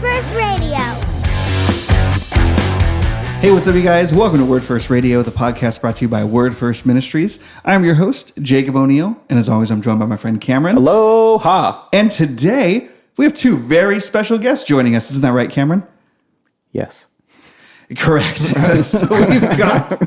First Radio. Hey, what's up, you guys? Welcome to Word First Radio, the podcast brought to you by Word First Ministries. I'm your host, Jacob O'Neill, and as always, I'm joined by my friend Cameron. Aloha! And today, we have two very special guests joining us. Isn't that right, Cameron? Yes. Correct. So we've got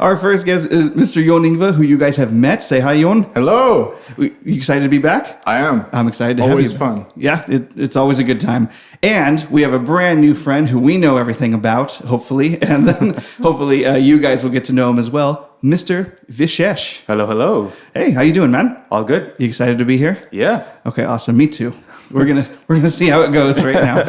our first guest is Mr. John Ingve, who you guys have met. Say hi, John. Hello. You excited to be back? I am. I'm excited to have you. Always fun. Yeah, it's always a good time. And we have a brand new friend who we know everything about, hopefully. And then hopefully you guys will get to know him as well. Mr. Vishesh. Hello. Hey, how you doing, man? All good? You excited to be here? Yeah. Okay, awesome. Me too. We're gonna see how it goes right now.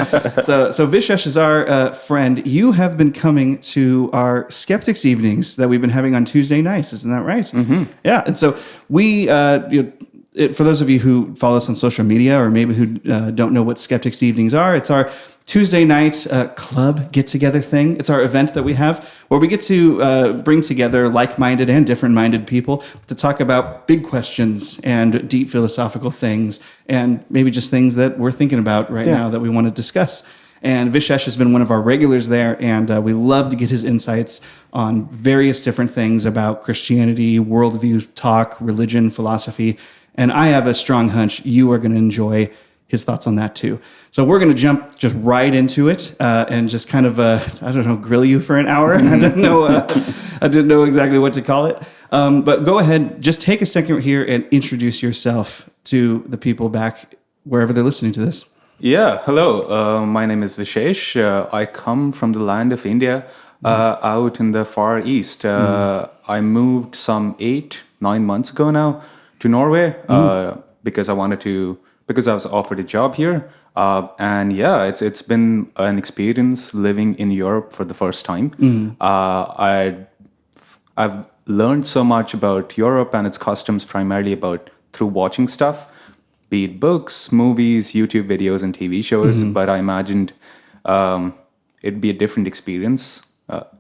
So Vishesh is our friend. You have been coming to our Skeptics evenings that we've been having on Tuesday nights. Isn't that right? Mm-hmm. Yeah. And so we, for those of you who follow us on social media or maybe who don't know what Skeptics evenings are, it's our Tuesday night club get-together thing. It's our event that we have where we get to bring together like-minded and different-minded people to talk about big questions and deep philosophical things and maybe just things that we're thinking about right now that we want to discuss. And Vishesh has been one of our regulars there, and we love to get his insights on various different things about Christianity, worldview talk, religion, philosophy. And I have a strong hunch you are going to enjoy his thoughts on that too. So we're going to jump just right into it and just kind of, grill you for an hour. I didn't know exactly what to call it. But go ahead, just take a second here and introduce yourself to the people back wherever they're listening to this. Yeah. Hello. My name is Vishesh. I come from the land of India, out in the far east. I moved some 8-9 months ago now to Norway because I was offered a job here. And yeah, it's been an experience living in Europe for the first time. I've learned so much about Europe and its customs primarily through watching stuff, be it books, movies, YouTube videos, and TV shows. But I imagined it'd be a different experience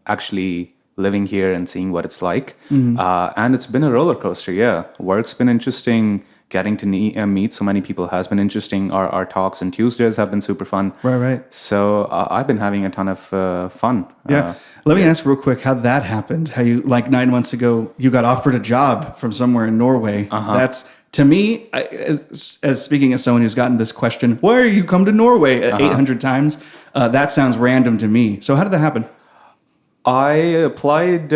actually living here and seeing what it's like. And it's been a roller coaster. Yeah, work's been interesting. Getting to meet so many people has been interesting. Our talks on Tuesdays have been super fun. Right. So I've been having a ton of fun. Yeah. Let me ask real quick how that happened. How you, 9 months ago, you got offered a job from somewhere in Norway. That's, to me, as speaking as someone who's gotten this question, why are you come to Norway 800 times? That sounds random to me. So how did that happen? I applied,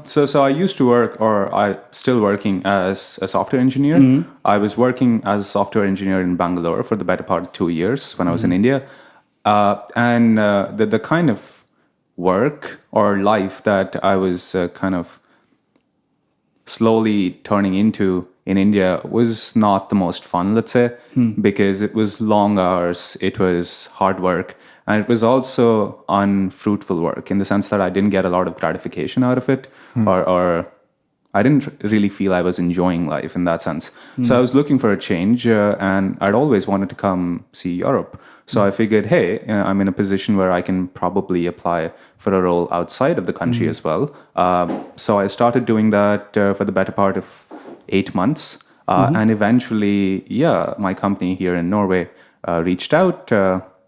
so I used to work, or I still working as a software engineer. I was working as a software engineer in Bangalore for the better part of 2 years when I was in India. And the kind of work or life that I was kind of slowly turning into in India was not the most fun, let's say, because it was long hours, it was hard work. And it was also unfruitful work in the sense that I didn't get a lot of gratification out of it, or I didn't really feel I was enjoying life in that sense. So I was looking for a change, and I'd always wanted to come see Europe. So I figured, hey, I'm in a position where I can probably apply for a role outside of the country as well. So I started doing that for the better part of 8 months. And eventually, my company here in Norway reached out,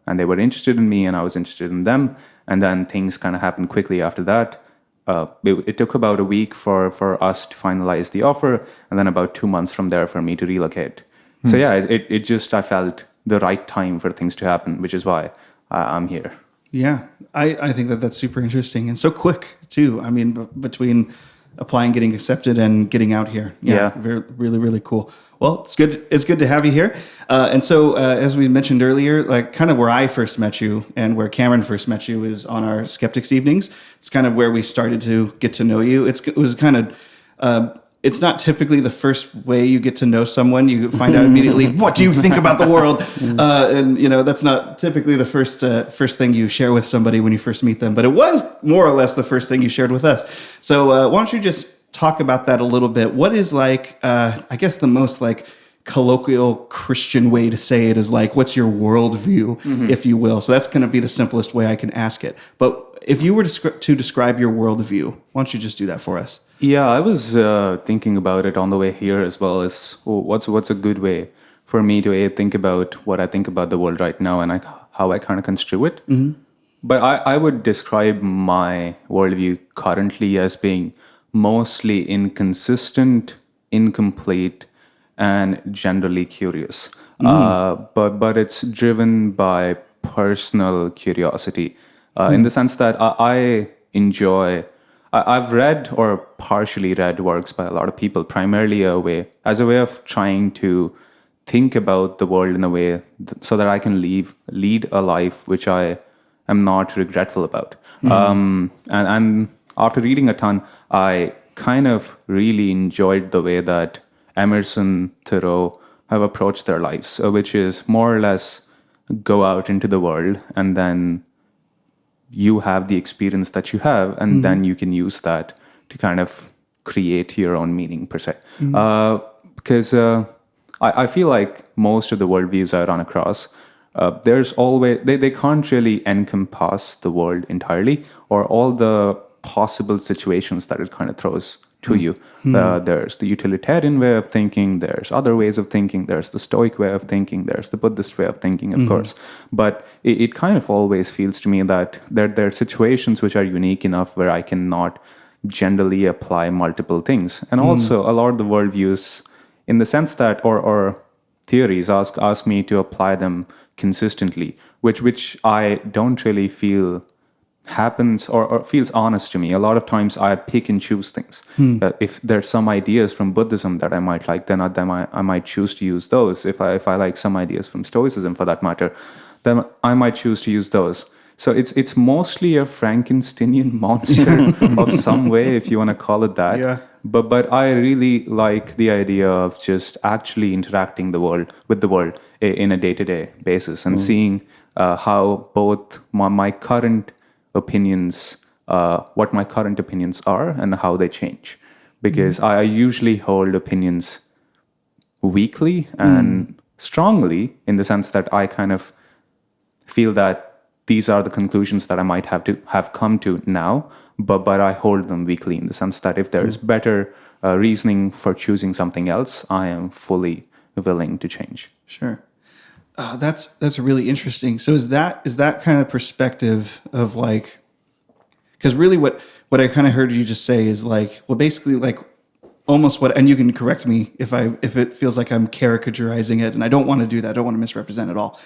and they were interested in me and I was interested in them. And then things kind of happened quickly after that. It took about a week for us to finalize the offer, and then about 2 months from there for me to relocate. So yeah, I felt the right time for things to happen, which is why I'm here. Yeah, I think that's super interesting and so quick too. I mean, between applying, getting accepted, and getting out here. Yeah. Really, really cool. Well, it's good. It's good to have you here. And so, as we mentioned earlier, kind of where I first met you and where Cameron first met you is on our Skeptics evenings. It's kind of where we started to get to know you. It was kind of. It's not typically the first way you get to know someone. You find out immediately, what do you think about the world? And that's not typically the first thing you share with somebody when you first meet them. But it was more or less the first thing you shared with us. So why don't you just talk about that a little bit? What is I guess the most colloquial Christian way to say it is what's your worldview, if you will? So that's going to be the simplest way I can ask it. But if you were to describe your worldview, why don't you just do that for us? Yeah, I was thinking about it on the way here as well as what's a good way for me to think about what I think about the world right now. And how I kind of construe it. But I would describe my worldview currently as being mostly inconsistent, incomplete, and generally curious. But it's driven by personal curiosity in the sense that I enjoy. I've read or partially read works by a lot of people, primarily as a way of trying to think about the world in a way so that I can lead a life which I am not regretful about. And after reading a ton, I kind of really enjoyed the way that Emerson, Thoreau have approached their lives, which is more or less go out into the world and then you have the experience that you have, and then you can use that to kind of create your own meaning per se. Because I feel like most of the worldviews I run across, there's always they can't really encompass the world entirely or all the possible situations that it kind of throws to you. There's the utilitarian way of thinking, there's other ways of thinking, there's the Stoic way of thinking, there's the Buddhist way of thinking, of course. But it kind of always feels to me that there are situations which are unique enough where I cannot generally apply multiple things. And also a lot of the worldviews, in the sense that, or theories ask me to apply them consistently, which I don't really feel happens or feels honest to me. A lot of times I pick and choose things. If there's some ideas from Buddhism that I might like, then I might choose to use those. If I like some ideas from Stoicism, for that matter, then I might choose to use those. So it's mostly a Frankensteinian monster of some way, if you want to call it that. Yeah. But I really like the idea of just actually interacting with the world in a day-to-day basis and seeing how both my current opinions, what my current opinions are and how they change. Because I usually hold opinions weakly and strongly, in the sense that I kind of feel that these are the conclusions that I might have come to now, but I hold them weakly in the sense that if there is better reasoning for choosing something else, I am fully willing to change. Sure. That's really interesting. So is that kind of perspective of like, because really what I kind of heard you just say is like, well, basically like almost what, and you can correct me if it feels like I'm caricaturizing it, and I don't want to do that. I don't want to misrepresent at all.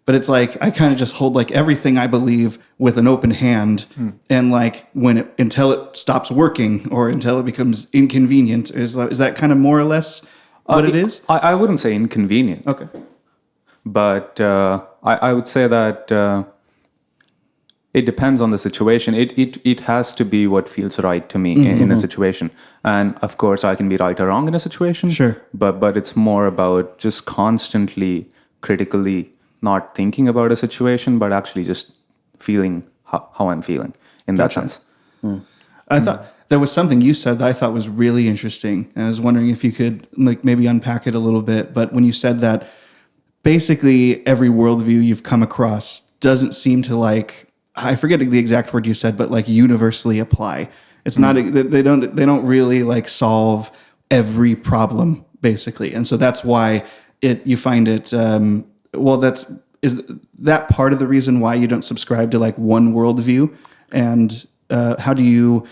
But it's like I kind of just hold like everything I believe with an open hand, and like until it stops working or until it becomes inconvenient. Is that kind of more or less what it is? I wouldn't say inconvenient. Okay. But I would say that it depends on the situation. It has to be what feels right to me in a situation. And of course, I can be right or wrong in a situation. Sure. But it's more about just constantly, critically not thinking about a situation, but actually just feeling how I'm feeling in that sense. I thought there was something you said that I thought was really interesting. And I was wondering if you could like maybe unpack it a little bit. But when you said that basically every worldview you've come across doesn't seem to like, I forget the exact word you said, but like universally apply. It's not, they don't really like solve every problem basically. And so that's why you find it, is that part of the reason why you don't subscribe to like one worldview? And how do you,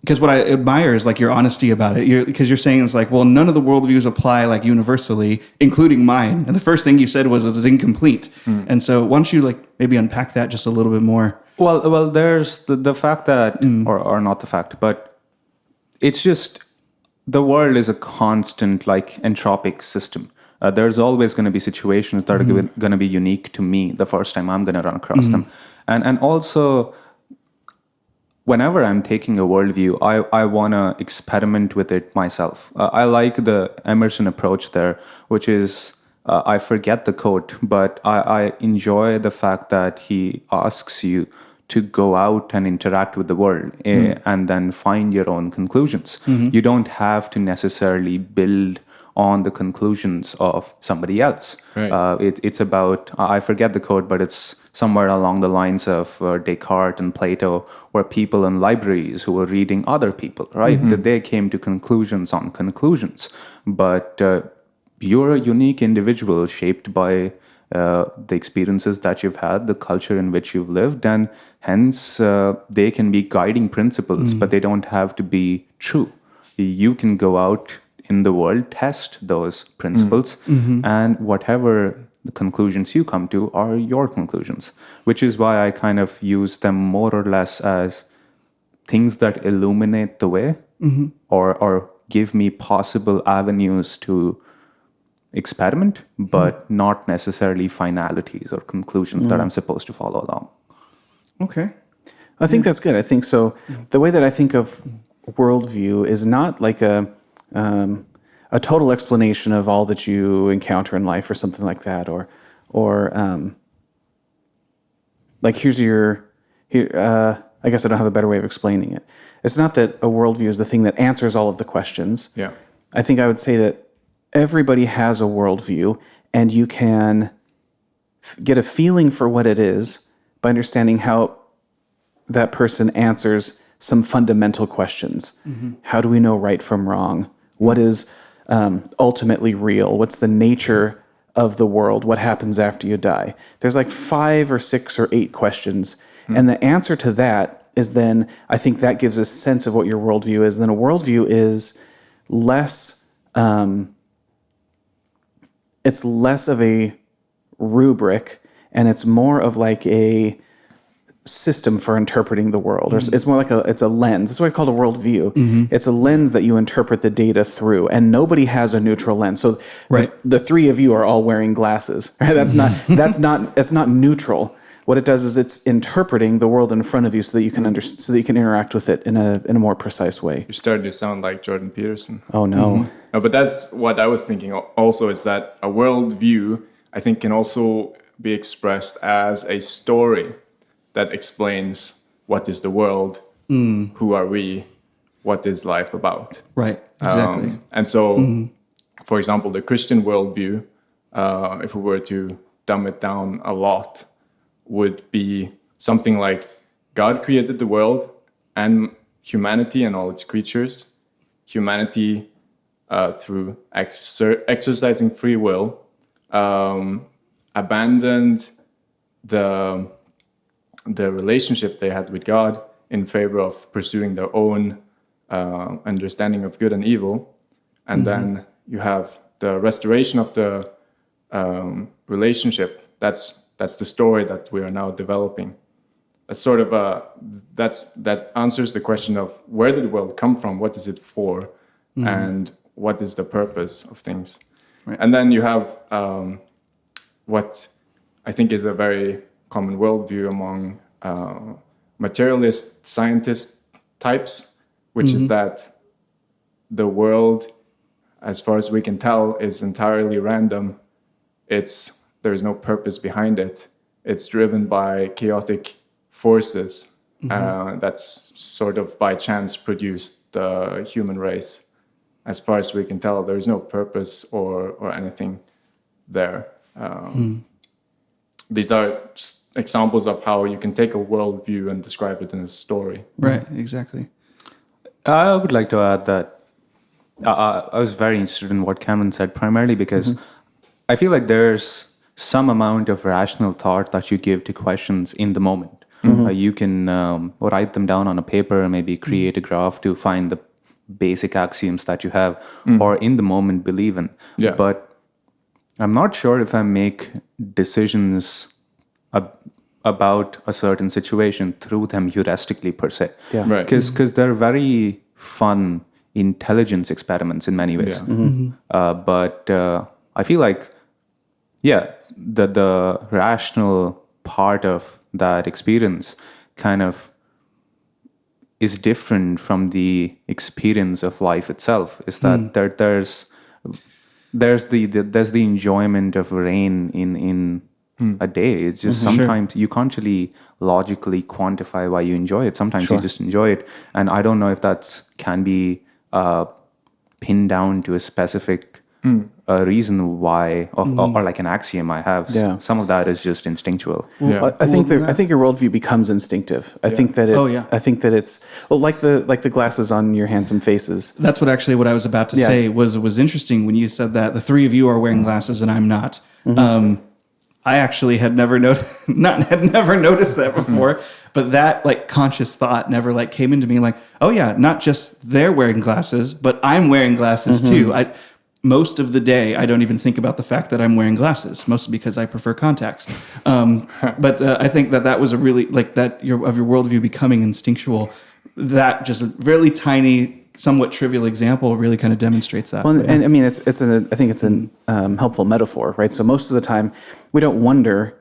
because what I admire is like your honesty about it. Because you're saying it's like, well, none of the worldviews apply like universally, including mine. And the first thing you said was it's incomplete. And so why don't you like maybe unpack that just a little bit more? Well, there's the fact that, or not the fact, but it's just the world is a constant like entropic system. There's always going to be situations that are going to be unique to me the first time I'm going to run across them. And also, whenever I'm taking a worldview, I want to experiment with it myself. I like the Emerson approach there, which is, I forget the quote, but I enjoy the fact that he asks you to go out and interact with the world and then find your own conclusions. You don't have to necessarily build on the conclusions of somebody else. Right. It's about, I forget the quote, but it's somewhere along the lines of Descartes and Plato, where people in libraries who were reading other people, right? That they came to conclusions on conclusions. But you're a unique individual shaped by the experiences that you've had, the culture in which you've lived, and hence they can be guiding principles, but they don't have to be true. You can go out in the world, test those principles, and whatever the conclusions you come to are your conclusions, which is why I kind of use them more or less as things that illuminate the way, or give me possible avenues to experiment, but not necessarily finalities or conclusions that I'm supposed to follow along. Okay. I think that's good. I think so. The way that I think of worldview is not like a total explanation of all that you encounter in life or something like that, or like I guess I don't have a better way of explaining it. It's not that a worldview is the thing that answers all of the questions. Yeah. I think I would say that everybody has a worldview, and you can get a feeling for what it is by understanding how that person answers some fundamental questions. How do we know right from wrong? What is ultimately real? What's the nature of the world? What happens after you die? There's like 5 or 6 or 8 questions. And the answer to that is then, I think that gives a sense of what your worldview is. Then a worldview is less, it's less of a rubric, and it's more of like a system for interpreting the world. Or it's more like it's a lens. That's what I call a worldview. It's a lens that you interpret the data through, and nobody has a neutral lens. So the 3 of you are all wearing glasses. Right? That's not neutral. What it does is it's interpreting the world in front of you so that you can so that you can interact with it in a more precise way. You're starting to sound like Jordan Peterson. Oh no. No, but that's what I was thinking also, is that a worldview, I think, can also be expressed as a story that explains what is the world, who are we, what is life about. Right, exactly. And so, for example, the Christian worldview, if we were to dumb it down a lot, would be something like God created the world and humanity and all its creatures. Humanity, through exercising free will, abandoned the relationship they had with God in favor of pursuing their own understanding of good and evil. And then you have the restoration of the relationship. That's the story that we are now developing. That's sort of that answers the question of where did the world come from, what is it for, and what is the purpose of things. Right. And then you have what I think is a very common worldview among materialist scientist types, which is that the world, as far as we can tell, is entirely random. There is no purpose behind it. It's driven by chaotic forces that's sort of by chance produced the human race. As far as we can tell, there is no purpose or anything there. These are just examples of how you can take a worldview and describe it in a story. Right, exactly. I would like to add that I was very interested in what Cameron said, primarily because I feel like there's some amount of rational thought that you give to questions in the moment. You can write them down on a paper, maybe create a graph to find the basic axioms that you have, or in the moment believe in. Yeah. But I'm not sure if I make decisions about a certain situation through them heuristically per se. Yeah. Right. Because they're very fun intelligence experiments in many ways. But I feel like, the rational part of that experience kind of is different from the experience of life itself. Is that there's the enjoyment of rain in a day. It's just sometimes you can't really logically quantify why you enjoy it. Sometimes you just enjoy it, and I don't know if that's can be pinned down to a specific reason why, or like an axiom I have. Yeah. Some of that is just instinctual. Well, I think your worldview becomes instinctive. I think that I think that it's like the glasses on your handsome faces. That's what I was about to say was interesting when you said that the 3 of you are wearing glasses and I'm not. I actually had never noticed that before, but that like conscious thought never like came into me like, oh yeah, not just they're wearing glasses, but I'm wearing glasses too. Most of the day, I don't even think about the fact that I'm wearing glasses, mostly because I prefer contacts. But I think that was a really like that your worldview becoming instinctual. That just a really tiny, somewhat trivial example really kind of demonstrates that. Well, and I mean, I think it's an helpful metaphor, right? So most of the time, we don't wonder,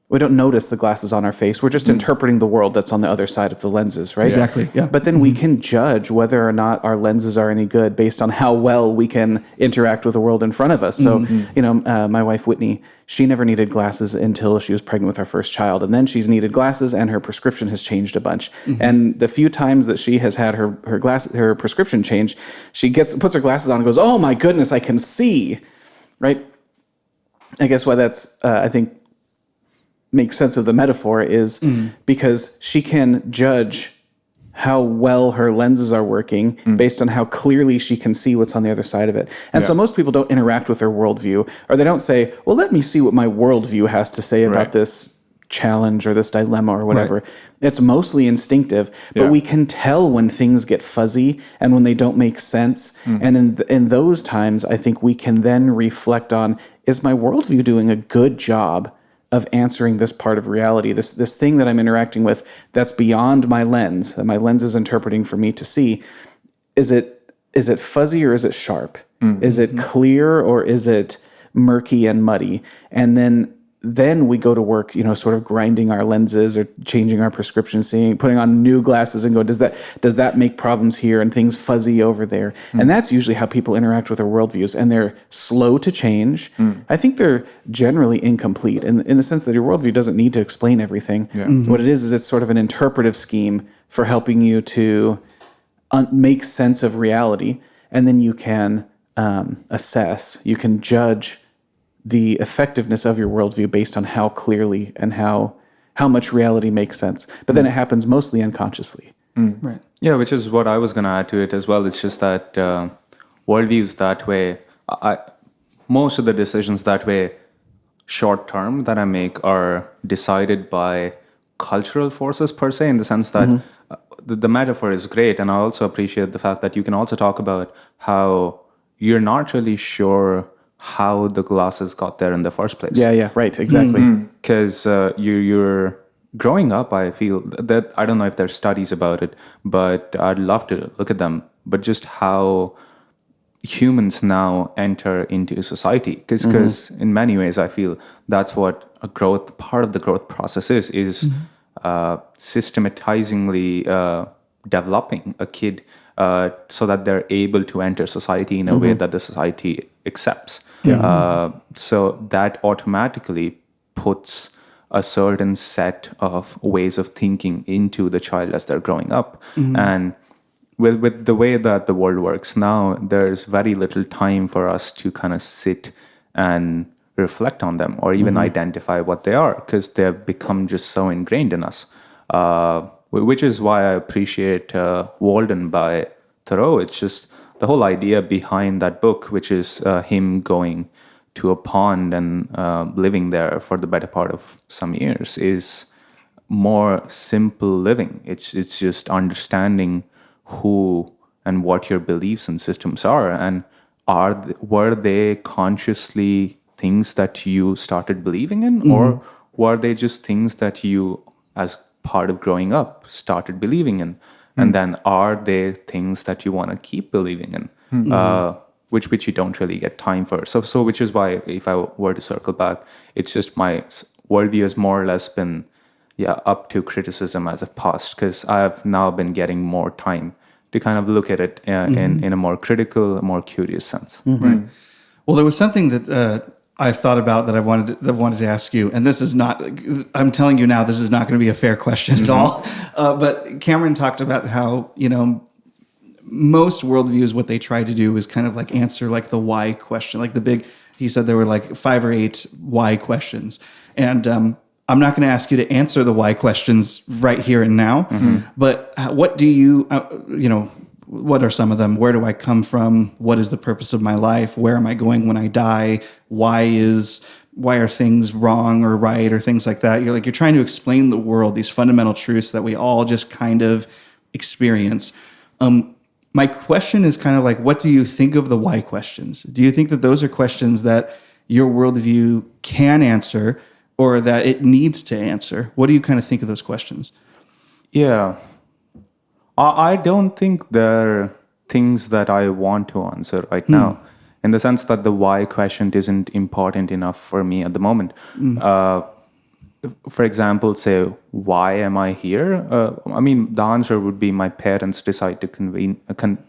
we don't notice the glasses on our face. We're just interpreting the world that's on the other side of the lenses, right? Exactly. Yeah. But then we can judge whether or not our lenses are any good based on how well we can interact with the world in front of us. So, my wife Whitney, she never needed glasses until she was pregnant with our first child, and then she's needed glasses, and her prescription has changed a bunch. And the few times that she has had her prescription changed, she puts her glasses on and goes, "Oh my goodness, I can see!" Right? I guess why that's I think makes sense of the metaphor is because she can judge how well her lenses are working based on how clearly she can see what's on the other side of it. And so most people don't interact with their worldview, or they don't say, well, let me see what my worldview has to say about this challenge or this dilemma or whatever. Right. It's mostly instinctive, but we can tell when things get fuzzy and when they don't make sense. And in those times, I think we can then reflect on, is my worldview doing a good job of answering this part of reality, this thing that I'm interacting with that's beyond my lens, that my lens is interpreting for me to see? Is it fuzzy or is it sharp? Is it clear or is it murky and muddy? And then we go to work, sort of grinding our lenses or changing our prescription, putting on new glasses and go, does that make problems here and things fuzzy over there? And that's usually how people interact with their worldviews, and they're slow to change. I think they're generally incomplete in the sense that your worldview doesn't need to explain everything. What it is it's sort of an interpretive scheme for helping you to make sense of reality, and then you can assess, you can judge the effectiveness of your worldview based on how clearly and how much reality makes sense. But then it happens mostly unconsciously. Right. Yeah, which is what I was going to add to it as well. It's just that worldviews that way, most of the decisions that way, short term, that I make are decided by cultural forces per se, in the sense that the metaphor is great. And I also appreciate the fact that you can also talk about how you're not really sure how the glasses got there in the first place. Yeah, right, exactly. Because you're growing up, I feel that, I don't know if there's studies about it, but I'd love to look at them. But just how humans now enter into society, because in many ways I feel that's what part of the growth process is systematizingly developing a kid so that they're able to enter society in a way that the society accepts. So that automatically puts a certain set of ways of thinking into the child as they're growing up. And with the way that the world works now, there's very little time for us to kind of sit and reflect on them or even identify what they are, because they've become just so ingrained in us. Which is why I appreciate Walden by Thoreau. It's just the whole idea behind that book, which is him going to a pond and living there for the better part of some years, is more simple living. It's just understanding who and what your beliefs and systems are, and were they consciously things that you started believing in, or were they just things that you, as part of growing up, started believing in? And then are they things that you want to keep believing in, which you don't really get time for? So which is why, if I were to circle back, it's just my worldview has more or less been up to criticism as of past, because I have now been getting more time to kind of look at it in a more critical, more curious sense. Right. Well, there was something that I've thought about that I wanted to ask you, and this is not, I'm telling you now, this is not going to be a fair question at all. But Cameron talked about how, most worldviews, what they try to do is kind of like answer like the why question, like he said there were like 5 or 8 why questions. And I'm not going to ask you to answer the why questions right here and now, but what do you, what are some of them? Where do I come from? What is the purpose of my life? Where am I going when I die? Why is why are things wrong or right or things like that. You're trying to explain the world, these fundamental truths that we all just kind of experience. My question is kind of like, what do you think of the why questions? Do you think that those are questions that your worldview can answer or that it needs to answer? What do you kind of think of those questions? Yeah. I don't think they're things that I want to answer right now, in the sense that the why question isn't important enough for me at the moment. For example, say, why am I here? I mean, the answer would be my parents decide to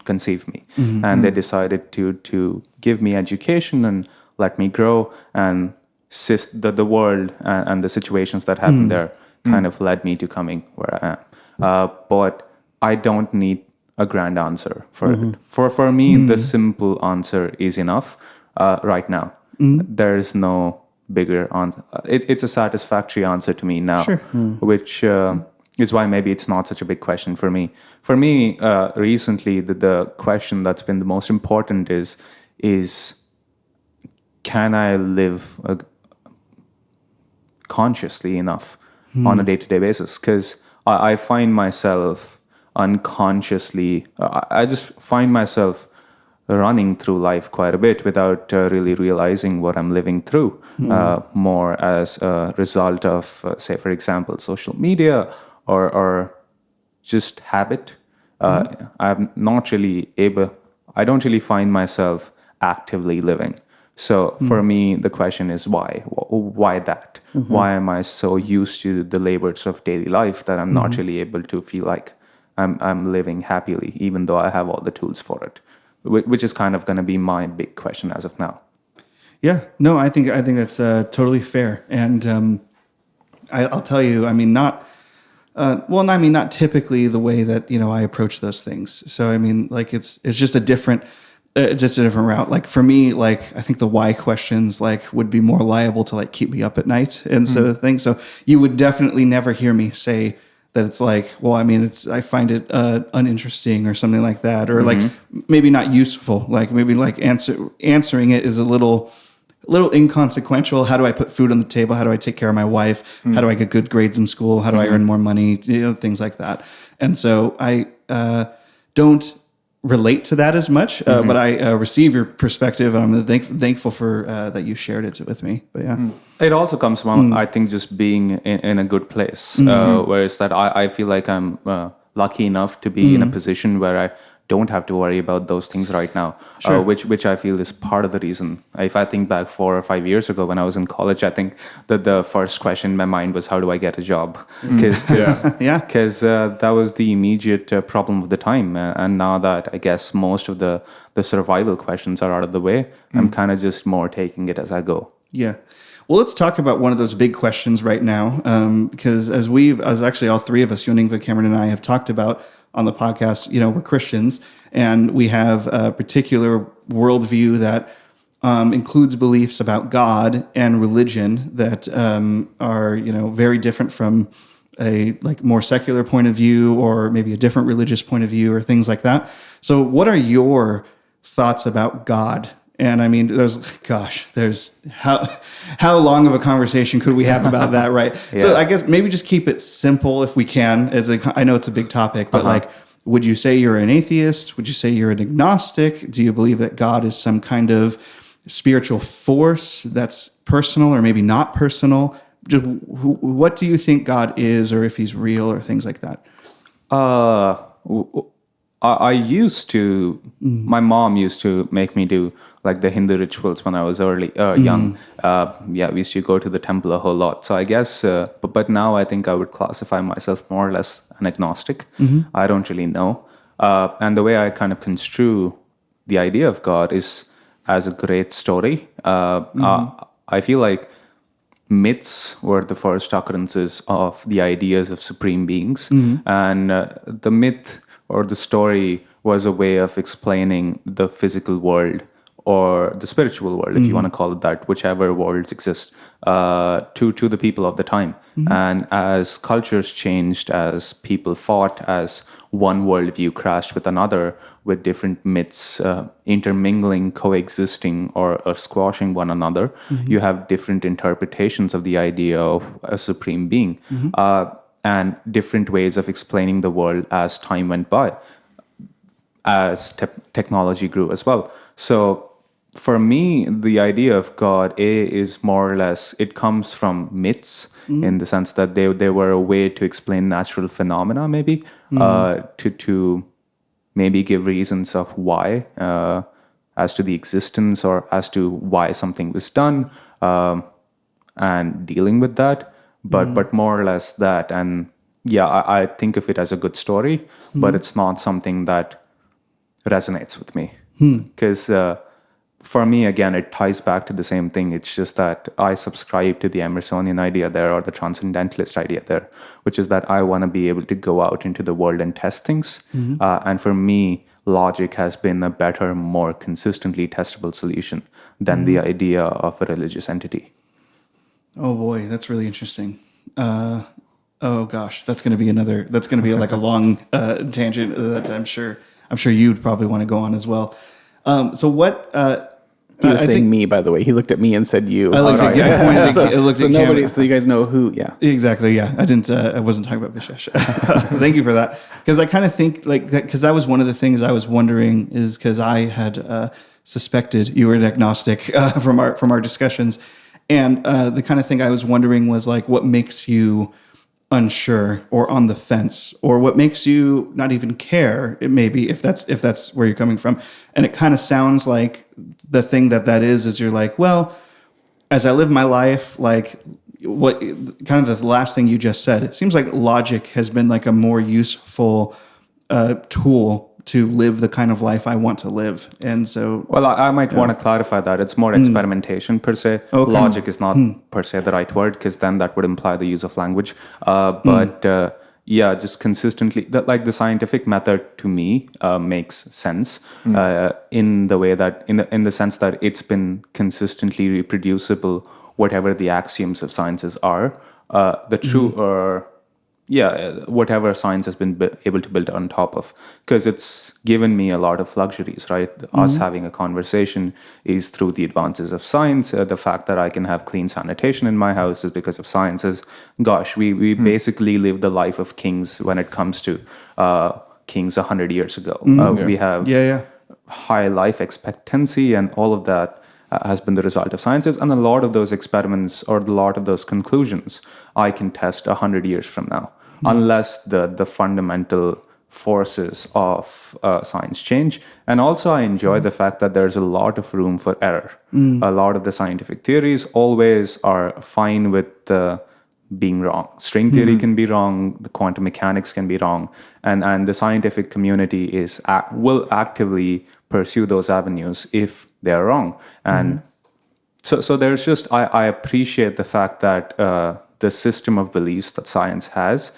conceive me, and they decided to give me education and let me grow, and the world and the situations that happened there kind of led me to coming where I am. But I don't need a grand answer for it. For me, the simple answer is enough right now. There's no bigger answer. It's a satisfactory answer to me now, which is why maybe it's not such a big question for me. For me, recently, the question that's been the most important is can I live consciously enough on a day-to-day basis? Because I find myself unconsciously, I just find myself running through life quite a bit without really realizing what I'm living through, more as a result of, say, for example, social media or just habit. I'm not really I don't really find myself actively living. So for me, the question is why? Why that? Why am I so used to the labors of daily life that I'm not really able to feel like I'm living happily, even though I have all the tools for it? Which is kind of going to be my big question as of now. Yeah, no, I think that's totally fair, and I'll tell you, I mean, not typically the way that I approach those things. So I mean, like it's just a different route. Like for me, like I think the why questions like would be more liable to like keep me up at night and sort of thing. So you would definitely never hear me say that it's like, well, I mean, I find it uninteresting or something like that, or like maybe not useful. Like maybe like answering it is a little inconsequential. How do I put food on the table? How do I take care of my wife? How do I get good grades in school? How do I earn more money? Things like that. And so I don't relate to that as much, but I receive your perspective, and I'm thankful for that you shared it with me. But yeah. It also comes from, I think, just being in a good place. Whereas that I feel like I'm lucky enough to be in a position where I don't have to worry about those things right now, which I feel is part of the reason. If I think back 4 or 5 years ago when I was in college, I think that the first question in my mind was, how do I get a job? Because that was the immediate problem of the time. And now that I guess most of the survival questions are out of the way, I'm kind of just more taking it as I go. Yeah. Well, let's talk about one of those big questions right now, because as actually all three of us, John Ingve, Cameron, and I, have talked about on the podcast, we're Christians, and we have a particular worldview that includes beliefs about God and religion that are, very different from a like more secular point of view, or maybe a different religious point of view, or things like that. So, what are your thoughts about God? And I mean, there's how long of a conversation could we have about that, right? So I guess maybe just keep it simple if we can. I know it's a big topic, but like, would you say you're an atheist? Would you say you're an agnostic? Do you believe that God is some kind of spiritual force that's personal or maybe not personal? Just, what do you think God is, or if he's real, or things like that? I used to, my mom used to make me do like the Hindu rituals when I was young. We used to go to the temple a whole lot. So I guess, but now I think I would classify myself more or less an agnostic. I don't really know. And the way I kind of construe the idea of God is as a great story. I feel like myths were the first occurrences of the ideas of supreme beings. And the myth or the story was a way of explaining the physical world or the spiritual world, if you want to call it that, whichever worlds exist, to the people of the time. And as cultures changed, as people fought, as one worldview crashed with another, with different myths intermingling, coexisting, or squashing one another. You have different interpretations of the idea of a supreme being, and different ways of explaining the world as time went by, as technology grew as well. So for me, the idea of God is more or less, it comes from myths, in the sense that they were a way to explain natural phenomena, maybe, to maybe give reasons of why, as to the existence or as to why something was done, and dealing with that. But more or less that. And yeah, I think of it as a good story, but it's not something that resonates with me. Because for me, again, it ties back to the same thing. It's just that I subscribe to the Emersonian idea there, or the Transcendentalist idea there, which is that I want to be able to go out into the world and test things. And for me, logic has been a better, more consistently testable solution than the idea of a religious entity. Oh boy, that's really interesting. Oh gosh, that's going to be like a long tangent that I'm sure you'd probably want to go on as well. So what? He was saying me, by the way. He looked at me and said you. I looked at, I pointed so, at, looked so at nobody, camera. so you guys know who, yeah. Exactly, yeah. I wasn't talking about Vishesh. Thank you for that. Because I kind of think because that was one of the things I was wondering, is because I had suspected you were an agnostic from our discussions. And the kind of thing I was wondering was like, what makes you unsure or on the fence, or what makes you not even care? It maybe if that's where you're coming from. And it kind of sounds like the thing that is you're like, well, as I live my life, like what kind of the last thing you just said, it seems like logic has been like a more useful tool to live the kind of life I want to live. And so, well, I might want to clarify that. It's more experimentation per se. Okay. Logic is not per se the right word, because then that would imply the use of language. But yeah, just consistently, like the scientific method to me makes sense in the way that, in the sense that it's been consistently reproducible, whatever the axioms of sciences are. The true or whatever science has been able to build on top of, because it's given me a lot of luxuries, right? Us having a conversation is through the advances of science. The fact that I can have clean sanitation in my house is because of sciences. Gosh, we basically live the life of kings when it comes to kings 100 years ago. We have high life expectancy, and all of that has been the result of sciences. And a lot of those experiments, or a lot of those conclusions, I can test 100 years from now, unless the fundamental forces of science change. And also I enjoy the fact that there's a lot of room for error. A lot of the scientific theories always are fine with being wrong. String theory can be wrong, the quantum mechanics can be wrong, and the scientific community will actively pursue those avenues if they're wrong. And so there's just, I appreciate the fact that the system of beliefs that science has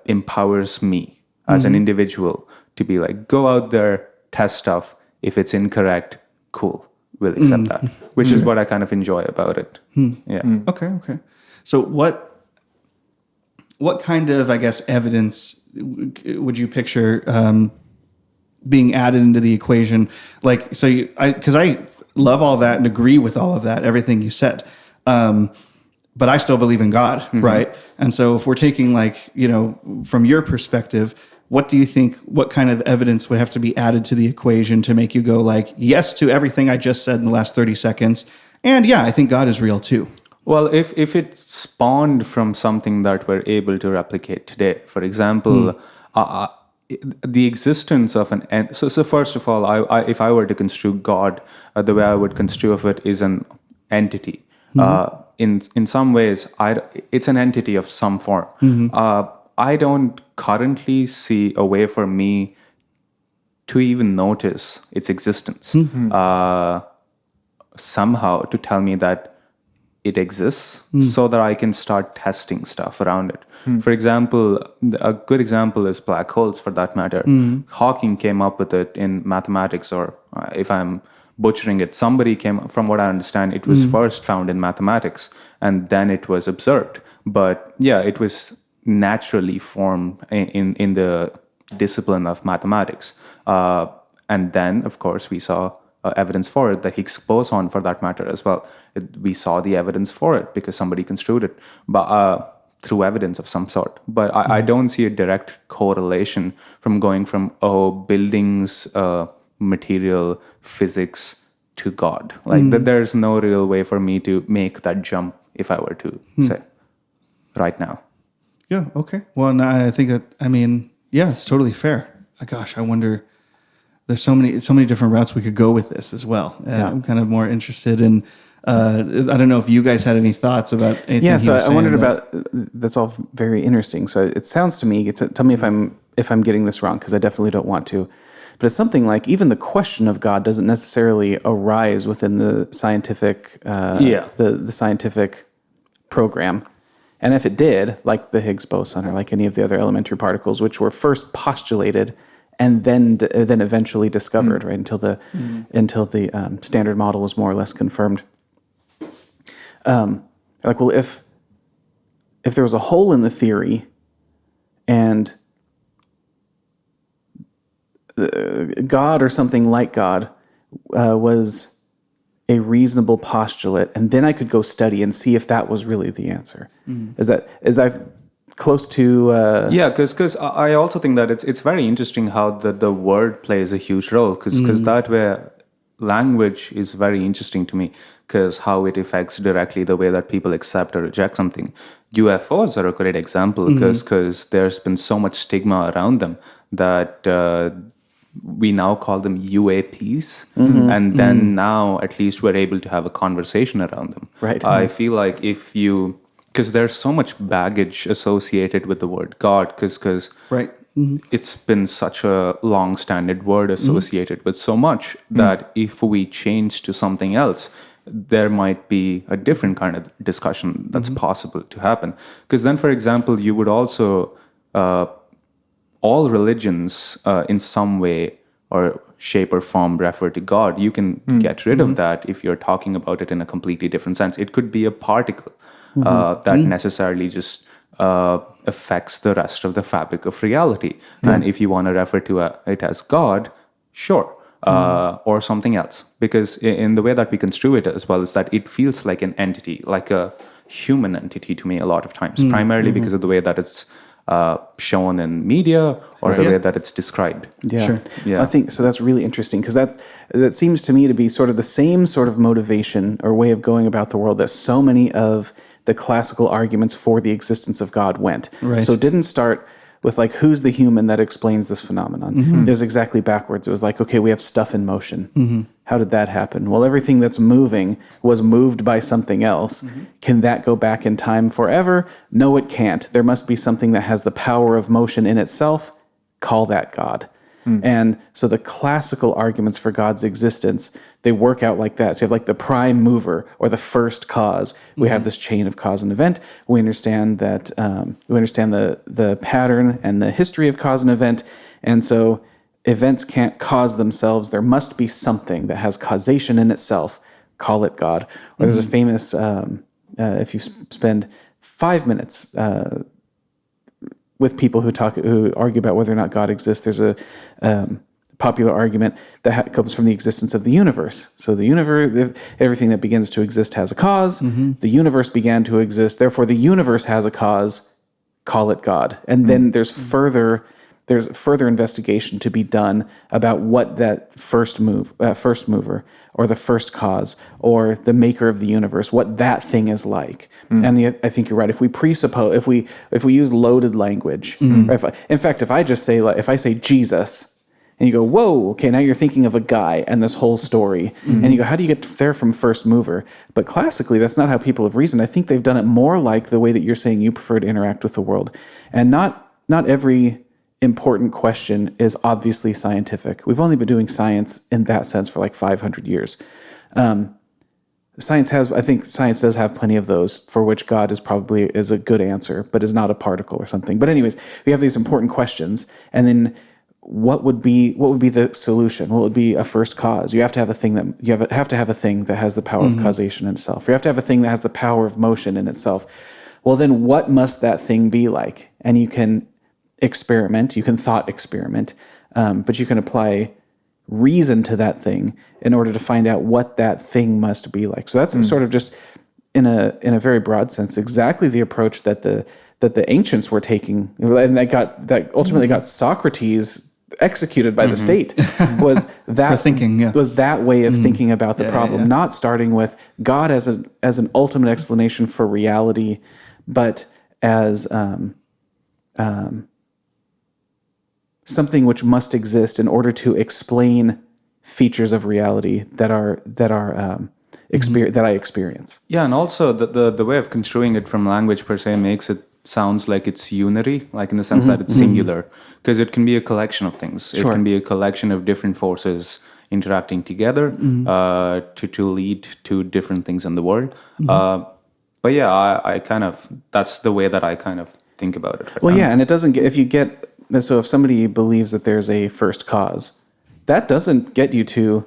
empowers me as an individual to be like, go out there, test stuff. If it's incorrect, cool, we'll accept that, which is what I kind of enjoy about it. Okay. So what kind of, I guess, evidence would you picture being added into the equation? Like, so because I love all that and agree with all of that, everything you said. But I still believe in God, right? And so if we're taking from your perspective, what do you think, what kind of evidence would have to be added to the equation to make you go like, yes to everything I just said in the last 30 seconds? And yeah, I think God is real too. Well, if it spawned from something that we're able to replicate today, for example, the existence of an end. So first of all, if I were to construe God, the way I would construe of it is an entity. In some ways, it's an entity of some form. I don't currently see a way for me to even notice its existence. Somehow to tell me that it exists, so that I can start testing stuff around it. For example, a good example is black holes, for that matter. Hawking came up with it in mathematics, or if I'm butchering it, somebody came, from what I understand, it was first found in mathematics, and then it was observed. But yeah, it was naturally formed in the discipline of mathematics. And then, of course, we saw evidence for it. The Higgs boson, for that matter, as well. We saw the evidence for it because somebody construed it, but through evidence of some sort. But I don't see a direct correlation from going from buildings, material, physics to God. Like there's no real way for me to make that jump if I were to say right now. Yeah. Okay. Well, no, I think that, I mean, yeah, it's totally fair. Gosh, I wonder, there's so many different routes we could go with this as well. And I'm kind of more interested in, I don't know if you guys had any thoughts about anything. Yeah. So I wondered about, that's all very interesting. So it sounds to me, tell me if I'm getting this wrong, because I definitely don't want to, but it's something like even the question of God doesn't necessarily arise within the scientific, the scientific program. And if it did, like the Higgs boson or like any of the other elementary particles, which were first postulated and then eventually discovered, right, until the standard model was more or less confirmed. Like, well, if there was a hole in the theory and God or something like God was a reasonable postulate, and then I could go study and see if that was really the answer. Is that close to? Yeah, because I also think that it's very interesting how the word plays a huge role, because that way language is very interesting to me, because how it affects directly the way that people accept or reject something. UFOs are a great example, because there's been so much stigma around them that we now call them UAPs, and then now at least we're able to have a conversation around them. Right. I feel like because there's so much baggage associated with the word God, because right. it's been such a long-standing word associated with so much that if we change to something else, there might be a different kind of discussion that's possible to happen. Because then, for example, you would also all religions in some way or shape or form refer to God. You can get rid of that if you're talking about it in a completely different sense. It could be a particle that necessarily just affects the rest of the fabric of reality. And if you want to refer to it as God, sure, or something else. Because in the way that we construe it as well is that it feels like an entity, like a human entity to me a lot of times, primarily because of the way that it's shown in media or the way that it's described. Yeah. Sure. Yeah. I think so. That's really interesting, because that seems to me to be sort of the same sort of motivation or way of going about the world that so many of the classical arguments for the existence of God went. Right. So it didn't start with like, who's the human that explains this phenomenon? It was exactly backwards. It was like, okay, we have stuff in motion. How did that happen? Well, everything that's moving was moved by something else. Can that go back in time forever? No, it can't. There must be something that has the power of motion in itself. Call that God. And so the classical arguments for God's existence, they work out like that. So you have like the prime mover or the first cause. We have this chain of cause and event. We understand that we understand the pattern and the history of cause and event. And so events can't cause themselves. There must be something that has causation in itself. Call it God. Or there's a famous, if you spend 5 minutes with people who argue about whether or not God exists, there's a popular argument that comes from the existence of the universe. So the universe, everything that begins to exist has a cause. The universe began to exist, therefore the universe has a cause. Call it God. And then there's further investigation to be done about what that first mover or the first cause or the maker of the universe, what that thing is like. And I think you're right. If we presuppose, if we use loaded language, or if I just say, like, if I say Jesus, and you go, whoa, okay, now you're thinking of a guy and this whole story. And you go, how do you get there from first mover? But classically, that's not how people have reasoned. I think they've done it more like the way that you're saying you prefer to interact with the world. And not every important question is obviously scientific. We've only been doing science in that sense for like 500 years. I think science does have plenty of those for which God is a good answer, but is not a particle or something. But anyways, we have these important questions, and then what would be the solution? What would be a first cause? You have to have a thing that has the power of causation in itself. You have to have a thing that has the power of motion in itself. Well, then what must that thing be like? And you can experiment, you can thought experiment, but you can apply reason to that thing in order to find out what that thing must be like. So that's sort of just in a very broad sense exactly the approach that the ancients were taking, and that ultimately got Socrates executed by the state, was that thinking, was that way of thinking about the problem, not starting with God as an ultimate explanation for reality, but as something which must exist in order to explain features of reality that I experience. Yeah, and also the way of construing it from language per se makes it sounds like it's unity, like in the sense that it's singular, because it can be a collection of things. It can be a collection of different forces interacting together to lead to different things in the world. But yeah, I kind of, that's the way that I kind of think about it. Well, yeah, and it doesn't get, so if somebody believes that there's a first cause, that doesn't get you to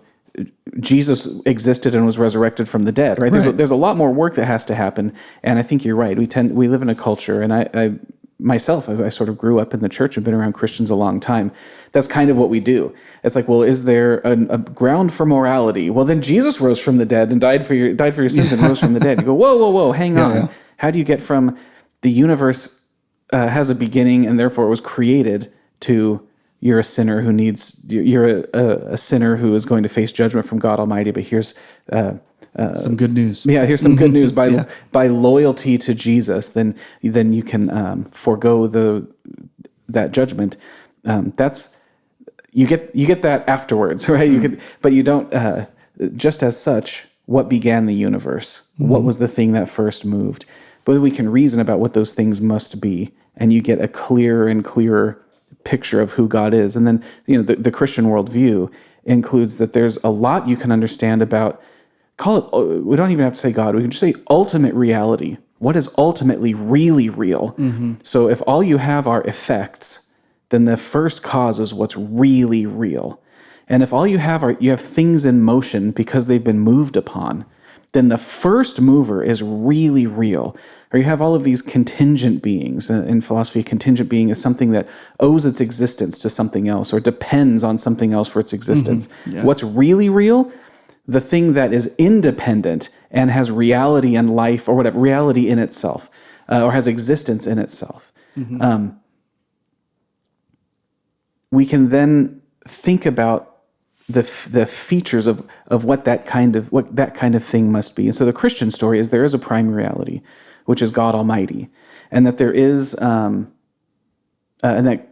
Jesus existed and was resurrected from the dead, right? There's a lot more work that has to happen, and I think you're right. We live in a culture, and I myself sort of grew up in the church and been around Christians a long time. That's kind of what we do. It's like, well, is there a ground for morality? Well, then Jesus rose from the dead and died for your sins and rose from the dead. You go, whoa, hang on. Yeah. How do you get from the universe has a beginning and therefore it was created to you're a sinner who you're a sinner who is going to face judgment from God Almighty, but here's some good news. Yeah, here's some good news. By loyalty to Jesus, then you can forego that judgment. That's you get that afterwards, right? But you don't. Just as such, what began the universe? What was the thing that first moved? But we can reason about what those things must be, and you get a clearer and clearer picture of who God is. And then the Christian worldview includes that there's a lot you can understand about. We don't even have to say God. We can just say ultimate reality. What is ultimately really real? So if all you have are effects, then the first cause is what's really real. And if all you have things in motion because they've been moved upon, then the first mover is really real. Or you have all of these contingent beings. In philosophy, a contingent being is something that owes its existence to something else or depends on something else for its existence. Yeah. What's really real? The thing that is independent and has reality and life or whatever, reality in itself, or has existence in itself. We can then think about the features of what that kind of thing must be. And so the Christian story is there is a prime reality, which is God Almighty, and that there is, and that.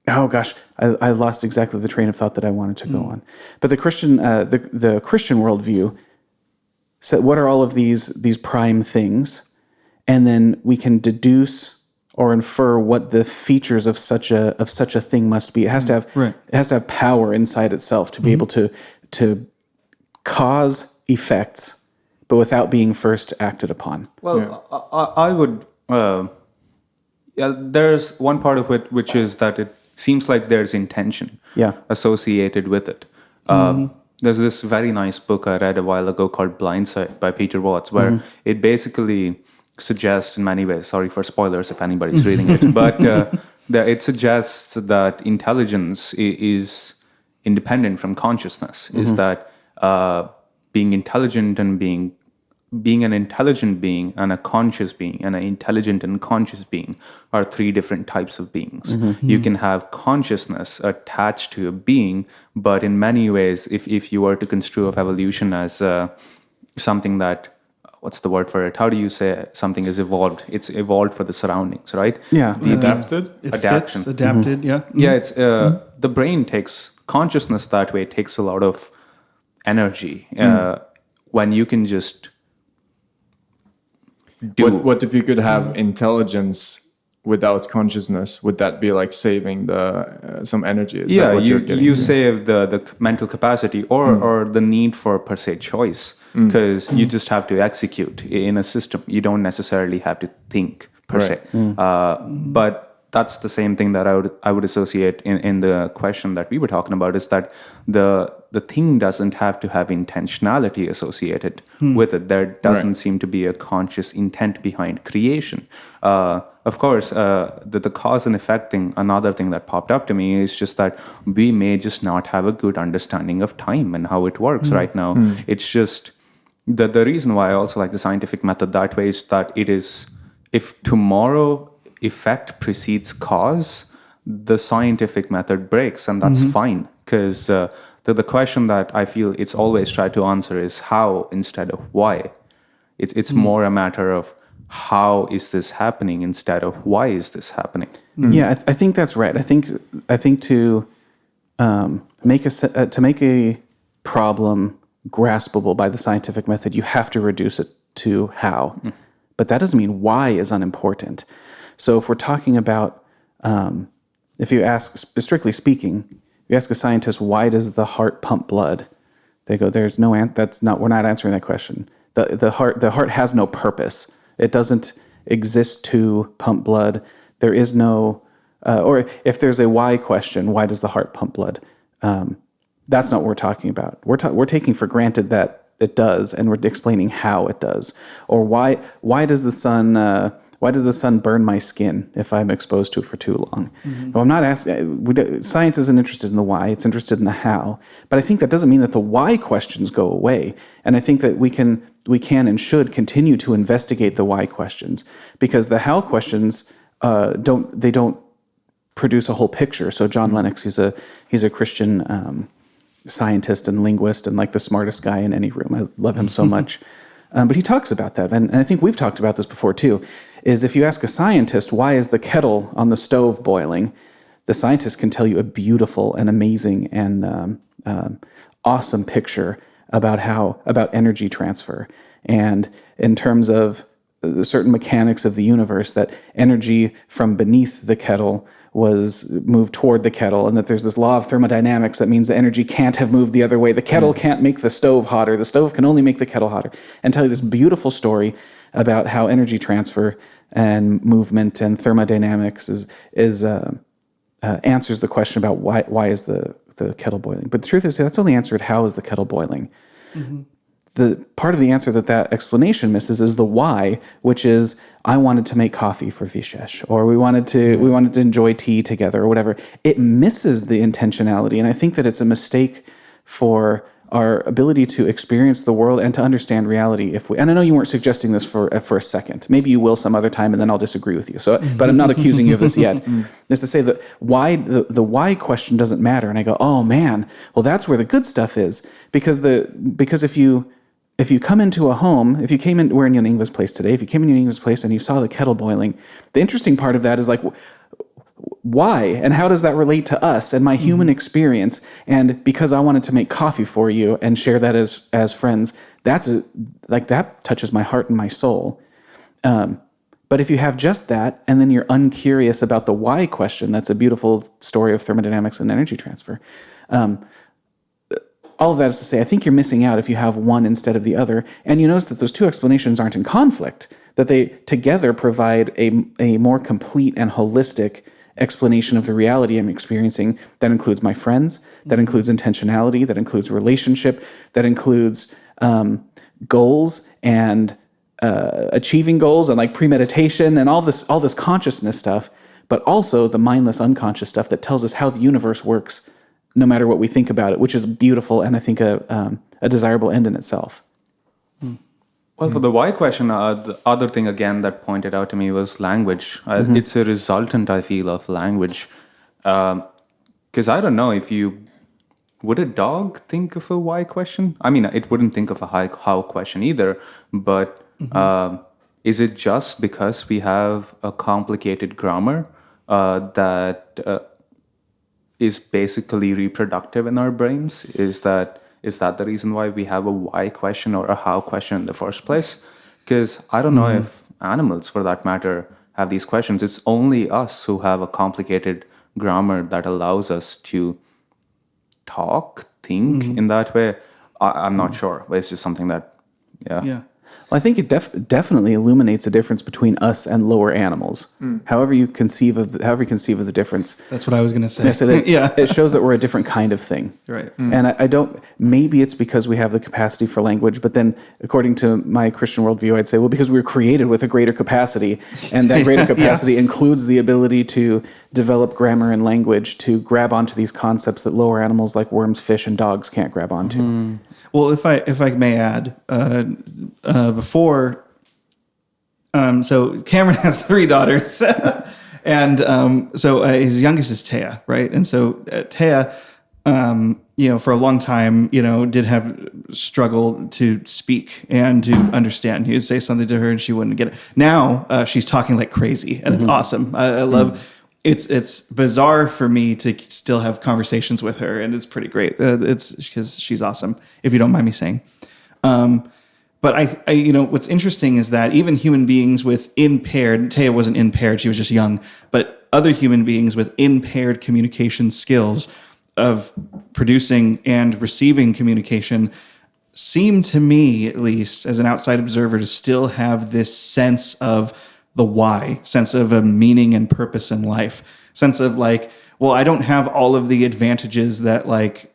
Oh gosh, I lost exactly the train of thought that I wanted to go on. But the Christian worldview said, what are all of these prime things, and then we can deduce or infer what the features of such a thing must be. It has to have power inside itself to be able to cause effects, but without being first acted upon. Well, I would. There's one part of it which is that it seems like there's intention associated with it. There's this very nice book I read a while ago called Blindside by Peter Watts, where it basically suggests in many ways, sorry for spoilers if anybody's reading it, but it suggests that intelligence is independent from consciousness, is that being intelligent and being an intelligent being and a conscious being and an intelligent and conscious being are three different types of beings. You can have consciousness attached to a being, but in many ways, if you were to construe of evolution as something that, what's the word for it? How do you say something is evolved? It's evolved for the surroundings, right? Yeah. Adapted? Adapted, yeah. Yeah, it's the brain takes consciousness that way. It takes a lot of energy when you can just What if you could have intelligence without consciousness? Would that be like saving some energy? Is that what you're getting you to? save the mental capacity or the need for per se choice, because you just have to execute in a system. You don't necessarily have to think per se. But that's the same thing that I would associate in the question that we were talking about, is that the thing doesn't have to have intentionality associated with it. There doesn't seem to be a conscious intent behind creation. Of course, the cause and effect thing, another thing that popped up to me is just that we may just not have a good understanding of time and how it works right now. It's just the reason why I also like the scientific method that way is that it is, if tomorrow effect precedes cause, the scientific method breaks, and that's fine, because the question that I feel it's always tried to answer is how instead of why. It's more a matter of how is this happening instead of why is this happening. Yeah, I think that's right. I think to make a problem graspable by the scientific method, you have to reduce it to how. But that doesn't mean why is unimportant. So if we're talking about, if you ask, strictly speaking, you ask a scientist, why does the heart pump blood? They go, there's no, we're not answering that question. The heart has no purpose. It doesn't exist to pump blood. There is no, or if there's a why question, why does the heart pump blood? That's not what we're talking about. We're taking for granted that it does, and we're explaining how it does. Or why does the sun burn my skin if I'm exposed to it for too long? Well, I'm not asking. Science isn't interested in the why; it's interested in the how. But I think that doesn't mean that the why questions go away. And I think that we can and should continue to investigate the why questions, because the how questions don't produce a whole picture. So John Lennox, he's a Christian scientist and linguist and like the smartest guy in any room. I love him so much. But he talks about that, and I think we've talked about this before too, is if you ask a scientist, why is the kettle on the stove boiling? The scientist can tell you a beautiful and amazing and awesome picture about energy transfer. And in terms of the certain mechanics of the universe, that energy from beneath the kettle was moved toward the kettle, and that there's this law of thermodynamics that means the energy can't have moved the other way. The kettle can't make the stove hotter. The stove can only make the kettle hotter. And tell you this beautiful story about how energy transfer and movement and thermodynamics answers the question about why is the kettle boiling. But the truth is, that's only answered how is the kettle boiling. The part of the answer that explanation misses is the why, which is I wanted to make coffee for Vishesh, or we wanted to enjoy tea together, or whatever. It misses the intentionality, and I think that it's a mistake for our ability to experience the world and to understand reality. And I know you weren't suggesting this for a second. Maybe you will some other time, and then I'll disagree with you. So, but I'm not accusing you of this yet. Is to say that why the why question doesn't matter, and I go, oh man, well that's where the good stuff is, because if you come into a home, if you came in, we're in John Ingve's place today, if you came in John Ingve's place and you saw the kettle boiling, the interesting part of that is like, why? And how does that relate to us and my human experience? And because I wanted to make coffee for you and share that as friends, that touches my heart and my soul. But if you have just that, and then you're uncurious about the why question, that's a beautiful story of thermodynamics and energy transfer. All of that is to say, I think you're missing out if you have one instead of the other. And you notice that those two explanations aren't in conflict, that they together provide a more complete and holistic explanation of the reality I'm experiencing that includes my friends, that includes intentionality, that includes relationship, that includes goals and achieving goals and like premeditation and all this consciousness stuff, but also the mindless unconscious stuff that tells us how the universe works no matter what we think about it, which is beautiful and I think a desirable end in itself. Well, for the why question, the other thing again that pointed out to me was language. It's a resultant, I feel, of language. Because I don't know would a dog think of a why question? I mean, it wouldn't think of a how question either, but is it just because we have a complicated grammar that is basically reproductive in our brains? Is that the reason why we have a why question or a how question in the first place? Because I don't know if animals, for that matter, have these questions. It's only us who have a complicated grammar that allows us to talk, think in that way. I'm not sure, but it's just something that, yeah. Well, I think it definitely illuminates the difference between us and lower animals. However you conceive of the difference. That's what I was going to say. Yeah, so that Yeah. it shows that we're a different kind of thing. Right. And I don't, maybe it's because we have the capacity for language, but then according to my Christian worldview, I'd say, well, because we were created with a greater capacity, and that greater capacity includes the ability to develop grammar and language to grab onto these concepts that lower animals like worms, fish, and dogs can't grab onto. Well, if I may add, before, so Cameron has 3 daughters, and so his youngest is Taya, right? And so Taya, for a long time, did have struggle to speak and to understand. You'd say something to her and she wouldn't get it. Now she's talking like crazy, and it's awesome. I love. It's bizarre for me to still have conversations with her, and it's pretty great. It's because she's awesome, if you don't mind me saying. But I what's interesting is that even human beings with impaired, Taya wasn't impaired, she was just young, but other human beings with impaired communication skills of producing and receiving communication seem to me, at least as an outside observer, to still have this sense of the why, sense of a meaning and purpose in life, sense of like, well, I don't have all of the advantages that like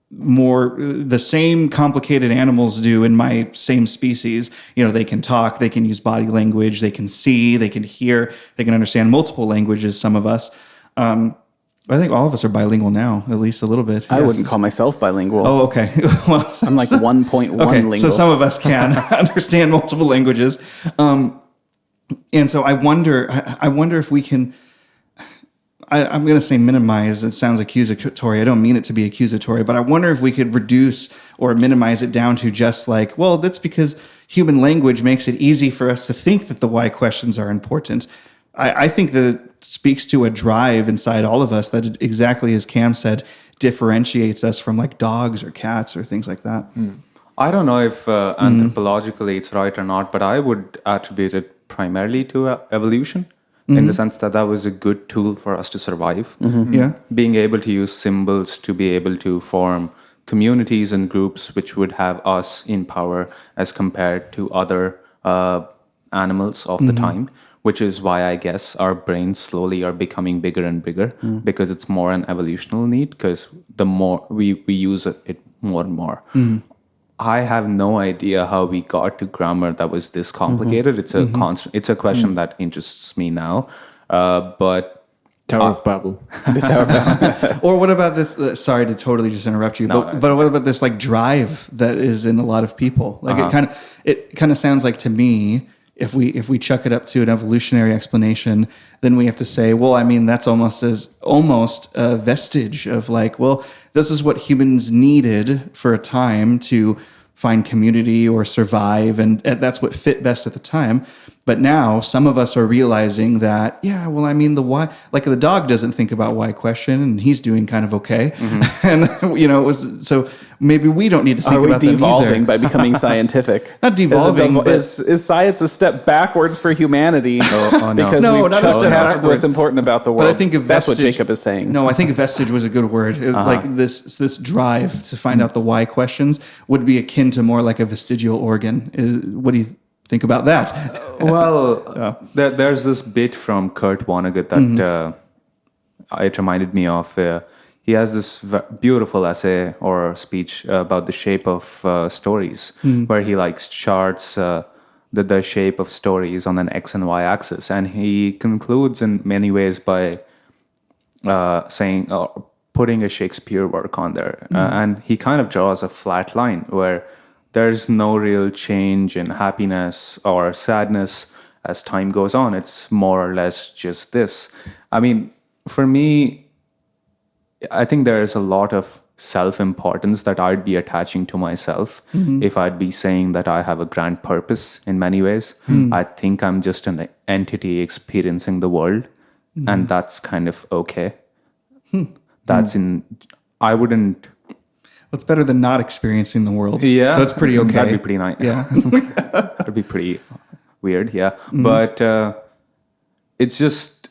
the same complicated animals do in my same species. They can talk, they can use body language, they can see, they can hear, they can understand multiple languages, some of us. I think all of us are bilingual now, at least a little bit. I wouldn't call myself bilingual. Oh, okay. Well, I'm like 1.1 lingual. So some of us can understand multiple languages. And so I wonder if we can, I'm going to say minimize. It sounds accusatory. I don't mean it to be accusatory, but I wonder if we could reduce or minimize it down to just like, well, that's because human language makes it easy for us to think that the why questions are important. I think that it speaks to a drive inside all of us that, exactly as Cam said, differentiates us from like dogs or cats or things like that. I don't know if anthropologically it's right or not, but I would attribute it primarily to evolution, in the sense that was a good tool for us to survive. Yeah. Being able to use symbols to be able to form communities and groups which would have us in power as compared to other animals of the time, which is why I guess our brains slowly are becoming bigger and bigger because it's more an evolutional need, because the more we use it more and more. I have no idea how we got to grammar that was this complicated. It's a constant. It's a question that interests me now. But Tower of Babel. Or what about this? Sorry to totally just interrupt you, but what about this like drive that is in a lot of people? Like it kind of sounds like to me, if we chuck it up to an evolutionary explanation, then we have to say, well, I mean, that's almost a vestige of like, well, this is what humans needed for a time to find community or survive, and that's what fit best at the time. But now some of us are realizing that, yeah, well, I mean, the why, like the dog doesn't think about why question, and he's doing kind of okay. And, so maybe we don't need to think about that either. Are we devolving by becoming scientific? Not devolving, is science a step backwards for humanity? No, because we've not a step half of backwards. what's important about the world. But I think that's what Jacob is saying. No, I think vestige was a good word. It's like this drive to find out the why questions would be akin to more like a vestigial organ. What do you think about that? Well, there's this bit from Kurt Vonnegut that it reminded me of. He has this beautiful essay or speech about the shape of stories, where he charts the shape of stories on an X and Y axis. And he concludes in many ways by saying, putting a Shakespeare work on there. And he kind of draws a flat line where there's no real change in happiness or sadness as time goes on. It's more or less just this. I mean, for me, I think there's a lot of self-importance that I'd be attaching to myself if I'd be saying that I have a grand purpose in many ways. I think I'm just an entity experiencing the world, and that's kind of okay. I wouldn't... What's better than not experiencing the world? Yeah. So it's pretty okay. That'd be pretty nice. Yeah. That'd be pretty weird, yeah. But it's just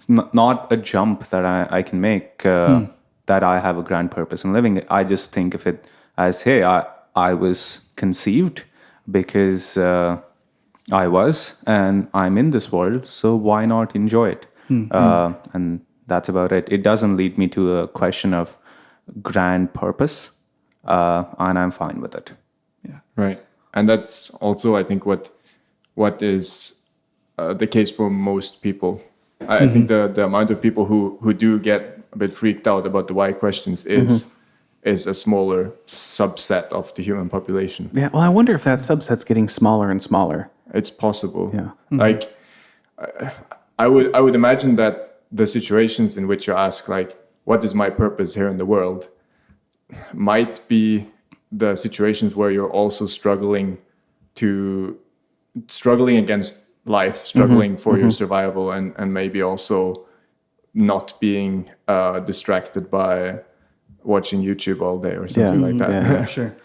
not a jump that I can make that I have a grand purpose in living. I just think of it as, hey, I was conceived because I was, and I'm in this world, so why not enjoy it? And that's about it. It doesn't lead me to a question of grand purpose, and I'm fine with it. Yeah. Right. And that's also, I think, what is the case for most people. I think the amount of people who do get a bit freaked out about the why questions is a smaller subset of the human population. Yeah. Well, I wonder if that subset's getting smaller and smaller. It's possible. Yeah. Like, I would imagine that the situations in which you ask, like, what is my purpose here in the world, might be the situations where you're also struggling against life, struggling for your survival, and maybe also not being distracted by watching YouTube all day or something like that. Yeah. Sure.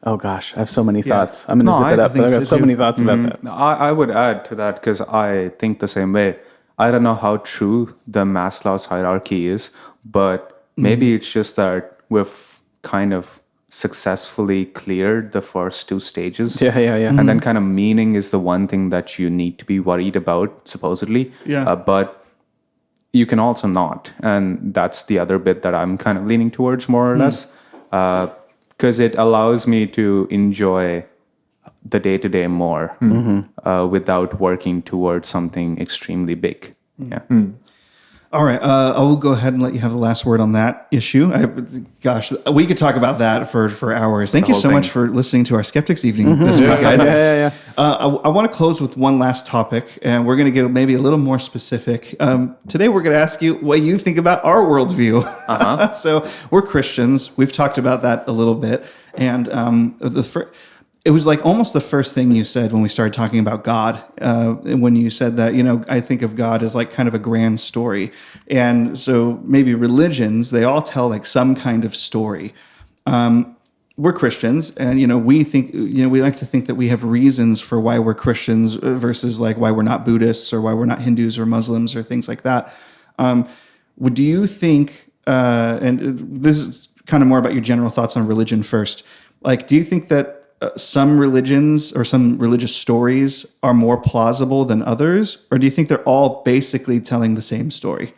Oh gosh, I have so many thoughts. I'm going to No, zip it I up, but I've got so many thoughts about that. I would add to that because I think the same way. I don't know how true the Maslow's hierarchy is, but maybe it's just that we've kind of successfully cleared the first two stages. Yeah. And then kind of meaning is the one thing that you need to be worried about, supposedly. Yeah. But you can also not. And that's the other bit that I'm kind of leaning towards more or less. Because it allows me to enjoy the day-to-day more without working towards something extremely big. Yeah. All right. I will go ahead and let you have the last word on that issue. Gosh, we could talk about that for hours. Thank you so much for listening to our Skeptics Evening this week, guys. Yeah. I want to close with one last topic, and we're going to get maybe a little more specific. Today, we're going to ask you what you think about our worldview. So we're Christians. We've talked about that a little bit. And it was like almost the first thing you said when we started talking about God, when you said that, I think of God as like kind of a grand story. And so maybe religions, they all tell like some kind of story. We're Christians, and, we think, we like to think that we have reasons for why we're Christians versus like why we're not Buddhists or why we're not Hindus or Muslims or things like that. Do you think, and this is kind of more about your general thoughts on religion first, like, do you think that some religions or some religious stories are more plausible than others, or do you think they're all basically telling the same story?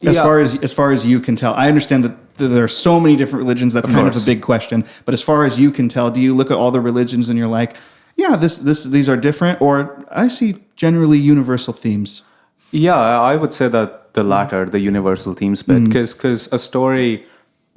As far as you can tell, I understand that there are so many different religions. That's kind of a big question. But as far as you can tell, do you look at all the religions and you're like, yeah, these are different, or I see generally universal themes? Yeah, I would say that the latter, the universal themes bit, because a story.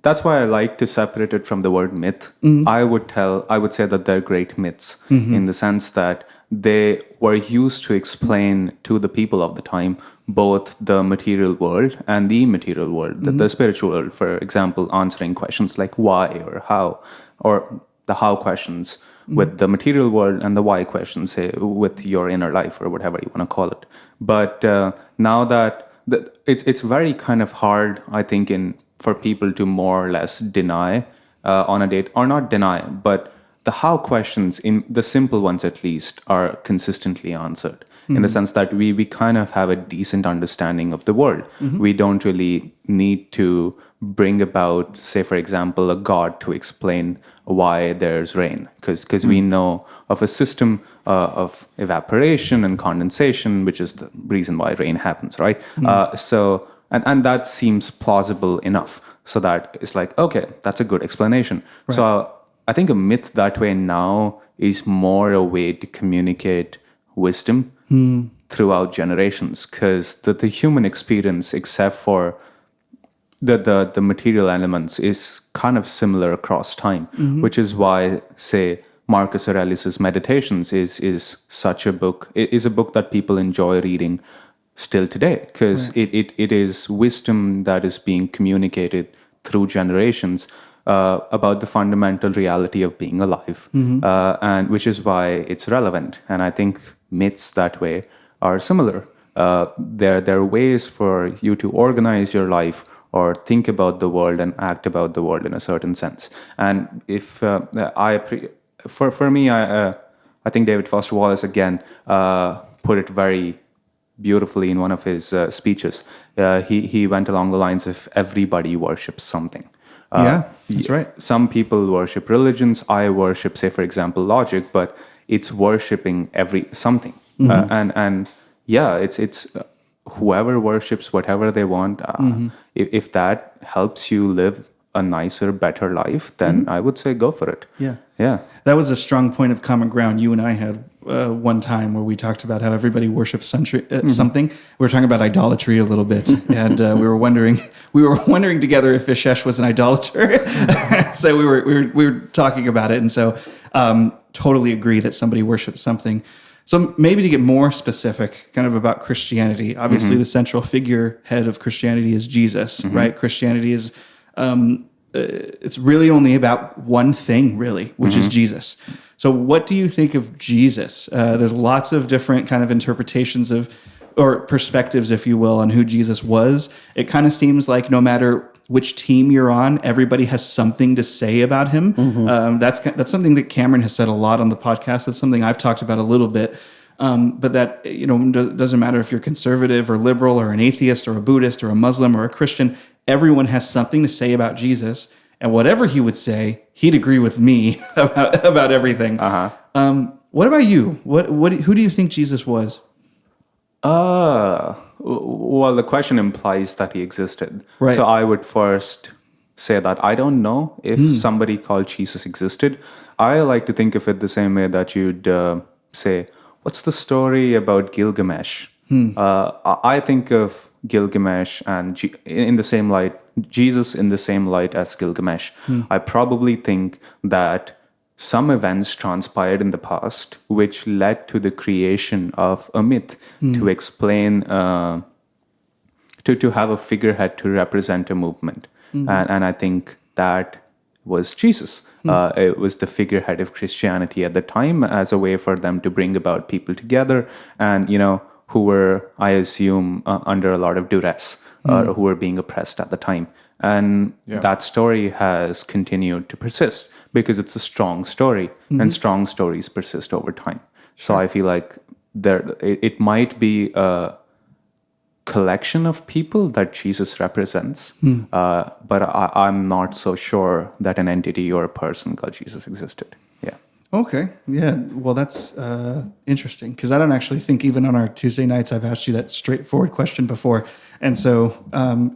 That's why I like to separate it from the word myth. I would say that they're great myths in the sense that they were used to explain to the people of the time both the material world and the immaterial world, the spiritual world, for example, answering questions like why or how, or the how questions with the material world and the why questions, say, with your inner life or whatever you want to call it. But now that it's very kind of hard, I think, for people to more or less deny on a date, or not deny, but the how questions, in the simple ones at least, are consistently answered in the sense that we kind of have a decent understanding of the world. We don't really need to bring about, say, for example, a god to explain why there's rain, because we know of a system of evaporation and condensation, which is the reason why rain happens, right? And that seems plausible enough, so that it's like, okay, that's a good explanation. Right. So I think a myth that way now is more a way to communicate wisdom throughout generations, because the human experience, except for the material elements, is kind of similar across time, which is why, say, Marcus Aurelius' Meditations is such a book. It is a book that people enjoy reading still today, because it is wisdom that is being communicated through generations about the fundamental reality of being alive, and which is why it's relevant. And I think myths that way are similar. They're ways for you to organize your life or think about the world and act about the world in a certain sense. And if for me, I think David Foster Wallace again put it very beautifully in one of his speeches. He went along the lines of everybody worships something. Yeah, that's right. Some people worship religions. I worship, say, for example, logic, but it's worshiping something. And yeah, it's whoever worships whatever they want. If that helps you live a nicer, better life, then I would say go for it. Yeah. Yeah. That was a strong point of common ground you and I had one time where we talked about how everybody worships something. We were talking about idolatry a little bit, and we were wondering together if Vishesh was an idolater. So we were talking about it, and so totally agree that somebody worships something. So maybe to get more specific, kind of about Christianity. Obviously, the central figurehead of Christianity is Jesus, right? Christianity is it's really only about one thing, really, which is Jesus. So what do you think of Jesus? There's lots of different kind of interpretations or perspectives, if you will, on who Jesus was. It kind of seems like no matter which team you're on, everybody has something to say about him. That's something that Cameron has said a lot on the podcast. That's something I've talked about a little bit. But that, doesn't matter if you're conservative or liberal or an atheist or a Buddhist or a Muslim or a Christian, everyone has something to say about Jesus. And whatever he would say, he'd agree with me about everything. What about you? Who do you think Jesus was? Well, the question implies that he existed. Right. So I would first say that I don't know if somebody called Jesus existed. I like to think of it the same way that you'd say, what's the story about Gilgamesh? I think of Gilgamesh and in the same light, Jesus in the same light as Gilgamesh. I probably think that some events transpired in the past which led to the creation of a myth to explain, to have a figurehead to represent a movement. And I think that was Jesus. It was the figurehead of Christianity at the time as a way for them to bring about people together and, who were, I assume, under a lot of duress or who were being oppressed at the time. And that story has continued to persist because it's a strong story and strong stories persist over time. So I feel like it might be a collection of people that Jesus represents, but I'm not so sure that an entity or a person called Jesus existed. Yeah. Okay. Yeah. Well, that's interesting because I don't actually think even on our Tuesday nights I've asked you that straightforward question before. And so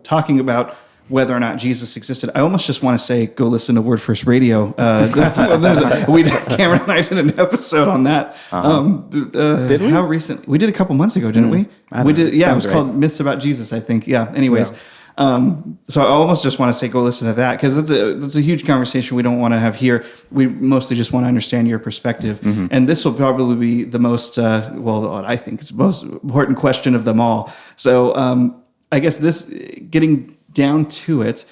talking about whether or not Jesus existed, I almost just want to say, go listen to Word First Radio. Cameron and I did an episode on that. Did we? How recent? We did a couple months ago, didn't we? We did. Yeah, it was called Myths About Jesus, I think. Yeah. Anyways, so I almost just want to say, go listen to that because that's a huge conversation we don't want to have here. We mostly just want to understand your perspective, and this will probably be the most, I think it's the most important question of them all. So I guess getting down to it,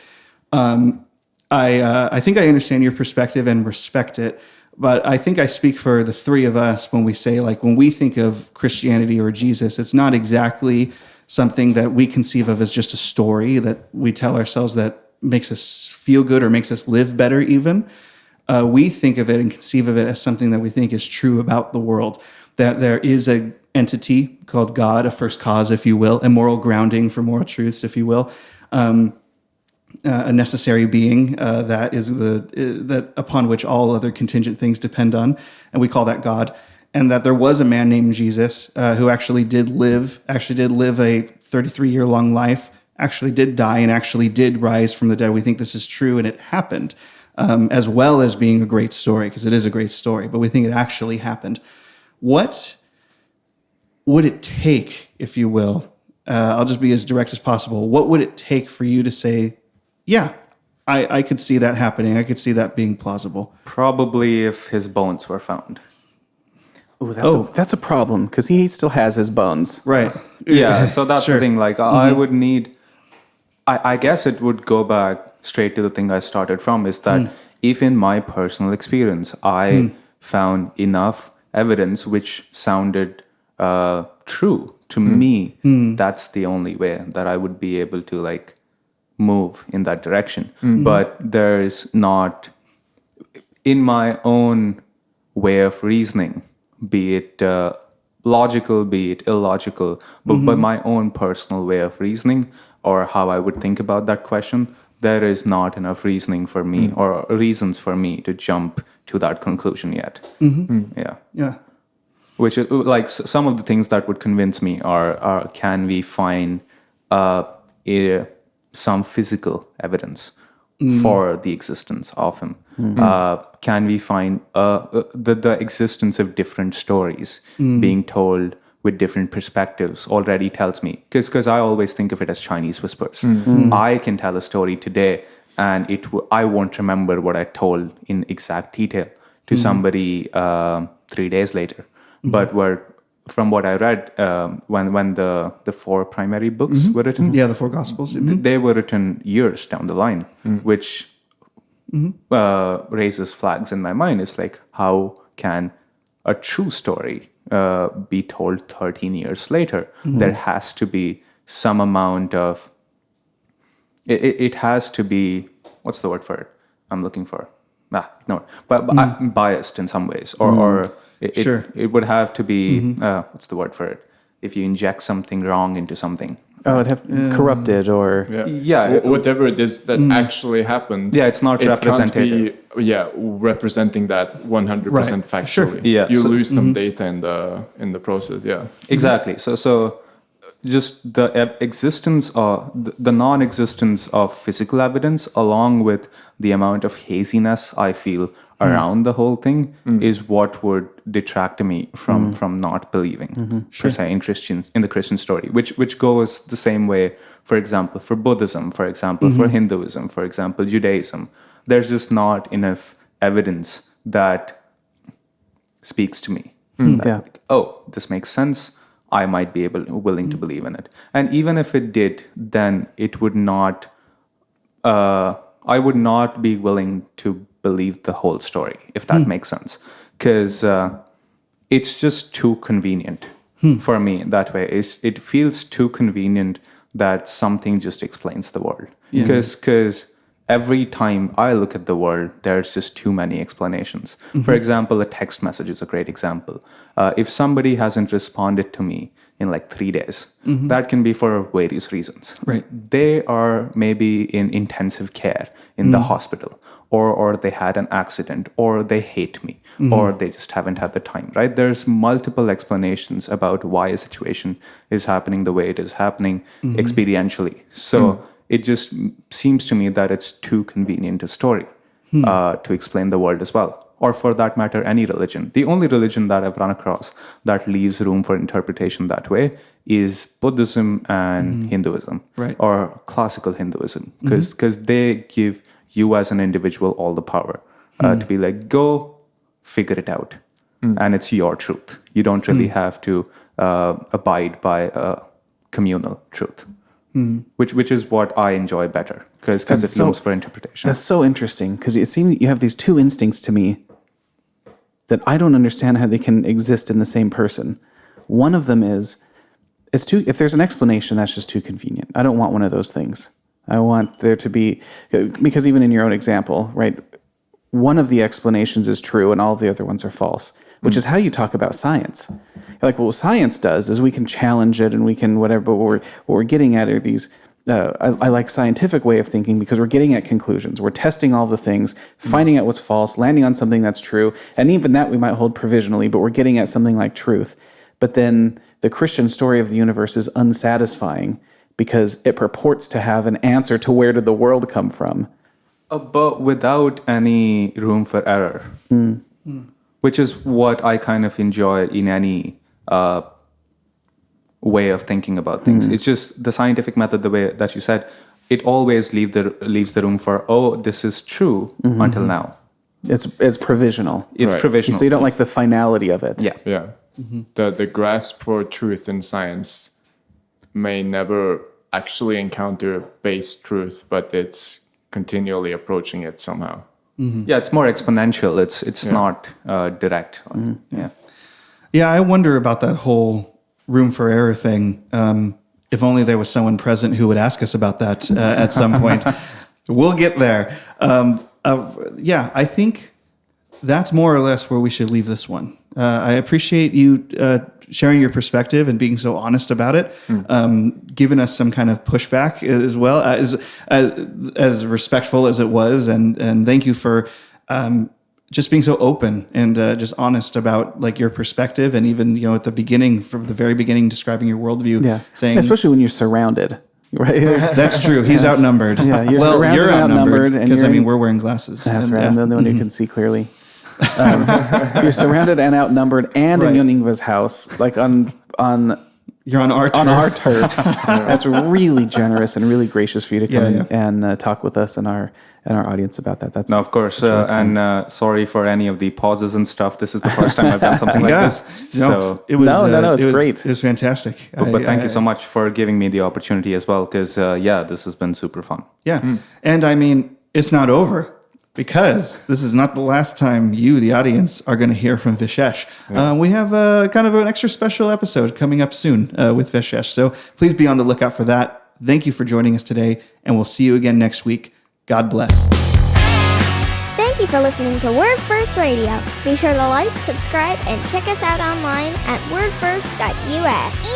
I think I understand your perspective and respect it, but I think I speak for the three of us when we say, like, when we think of Christianity or Jesus, it's not exactly something that we conceive of as just a story that we tell ourselves that makes us feel good or makes us live better even. We think of it and conceive of it as something that we think is true about the world, that there is an entity called God, a first cause, if you will, a moral grounding for moral truths, if you will, a necessary being that is that upon which all other contingent things depend on, and we call that God. And that there was a man named Jesus who actually did live a 33-year-long life, actually did die, and actually did rise from the dead. We think this is true, and it happened, as well as being a great story, because it is a great story, but we think it actually happened. What would it take, if you will, I'll just be as direct as possible, what would it take for you to say, yeah, I could see that happening, I could see that being plausible? Probably if his bones were found. Ooh, that's a problem because he still has his bones. Right. Yeah, so that's Sure. the thing. Like, I would need, I guess it would go back straight to the thing I started from, is that if in my personal experience, I found enough evidence which sounded true to me, that's the only way that I would be able to, like, move in that direction. But there's not, in my own way of reasoning, be it logical, be it illogical, but my own personal way of reasoning or how I would think about that question, there is not enough reasoning for me or reasons for me to jump to that conclusion yet. Yeah. Yeah. Which is like some of the things that would convince me are can we find some physical evidence for the existence of him? Can we find the existence of different stories being told with different perspectives already tells me, because I always think of it as Chinese whispers. I can tell a story today and I won't remember what I told in exact detail to somebody 3 days later. But from what I read, when the 4 primary books were written, Yeah, the 4 Gospels. they were written years down the line, which raises flags in my mind. It's like, how can a true story be told 13 years later? There has to be some amount of... It has to be... What's the word for it? I'm looking for... But I'm biased in some ways. Or Sure. it would have to be... what's the word for it? If you inject something wrong into something. Oh, it'd have corrupted or... Yeah. Whatever it is that actually happened. Yeah, it's not representative. Can't be, representing that 100% factually. Sure. Yeah, You so- lose some data in the process. Yeah. Exactly. So just the existence or the non-existence of physical evidence, along with the amount of haziness I feel around the whole thing, is what would detract me from not believing per se in the Christian story, which goes the same way, for example, for Buddhism, for example, for Hinduism, for example, Judaism. There's just not enough evidence that speaks to me. Yeah. Oh, this makes sense. I might be willing to believe in it. And even if it did, then it would not... I would not be willing to believe the whole story, if that makes sense. Because it's just too convenient for me that way. It feels too convenient that something just explains the world. Because every time I look at the world, there's just too many explanations. For example, a text message is a great example. If somebody hasn't responded to me in like 3 days, that can be for various reasons. Right. They are maybe in intensive care in the hospital, or they had an accident, or they hate me, or they just haven't had the time, right? There's multiple explanations about why a situation is happening the way it is happening experientially. So it just seems to me that it's too convenient a story to explain the world as well. Or for that matter, any religion. The only religion that I've run across that leaves room for interpretation that way is Buddhism and Hinduism, Right. or classical Hinduism, because they give you as an individual all the power to be like, go figure it out. And it's your truth. You don't really have to abide by a communal truth. Which is what I enjoy better, because it looms for interpretation. That's so interesting, because it seems you have these two instincts to me that I don't understand how they can exist in the same person. One of them is, if there's an explanation, that's just too convenient. I don't want one of those things. I want there to be, because even in your own example, right, one of the explanations is true and all of the other ones are false, which is how you talk about science. You're like, well, what science does is we can challenge it and we can whatever, but what we're getting at are these, I like scientific way of thinking because we're getting at conclusions. We're testing all the things, finding out what's false, landing on something that's true, and even that we might hold provisionally, but we're getting at something like truth. But then the Christian story of the universe is unsatisfying because it purports to have an answer to where did the world come from. But without any room for error, which is what I kind of enjoy in any way of thinking about things. It's just the scientific method, the way that you said, it always leaves the room for, oh, this is true until now. It's provisional. It's Right. provisional. So you don't like the finality of it. Yeah. Yeah. The grasp for truth in science may never actually encounter base truth, but it's continually approaching it somehow. Yeah, it's more exponential. It's not direct. Yeah. Yeah, I wonder about that whole room for error thing. If only there was someone present who would ask us about that at some point. We'll get there. I think that's more or less where we should leave this one. I appreciate you sharing your perspective and being so honest about it, giving us some kind of pushback as well, as respectful as it was, and thank you for just being so open and just honest about like your perspective, and even at the beginning, from the very beginning, describing your worldview, saying, especially when you're surrounded. Right. That's true. He's outnumbered. Yeah, you're outnumbered because we're wearing glasses. That's right. I'm the only one who can see clearly. You're surrounded and outnumbered, and in John Ingve's house, like on you're on our turf. On our turf. That's really generous and really gracious for you to come and talk with us and our audience about that. That's no, of course. And sorry for any of the pauses and stuff. This is the first time I've done something like this. So it was it's great. It was fantastic. But thank you so much for giving me the opportunity as well, because this has been super fun. Yeah, and I mean, it's not over. Because this is not the last time you, the audience, are going to hear from Vishesh. We have kind of an extra special episode coming up soon with Vishesh. So please be on the lookout for that. Thank you for joining us today, and we'll see you again next week. God bless. Thank you for listening to Word First Radio. Be sure to like, subscribe, and check us out online at wordfirst.us.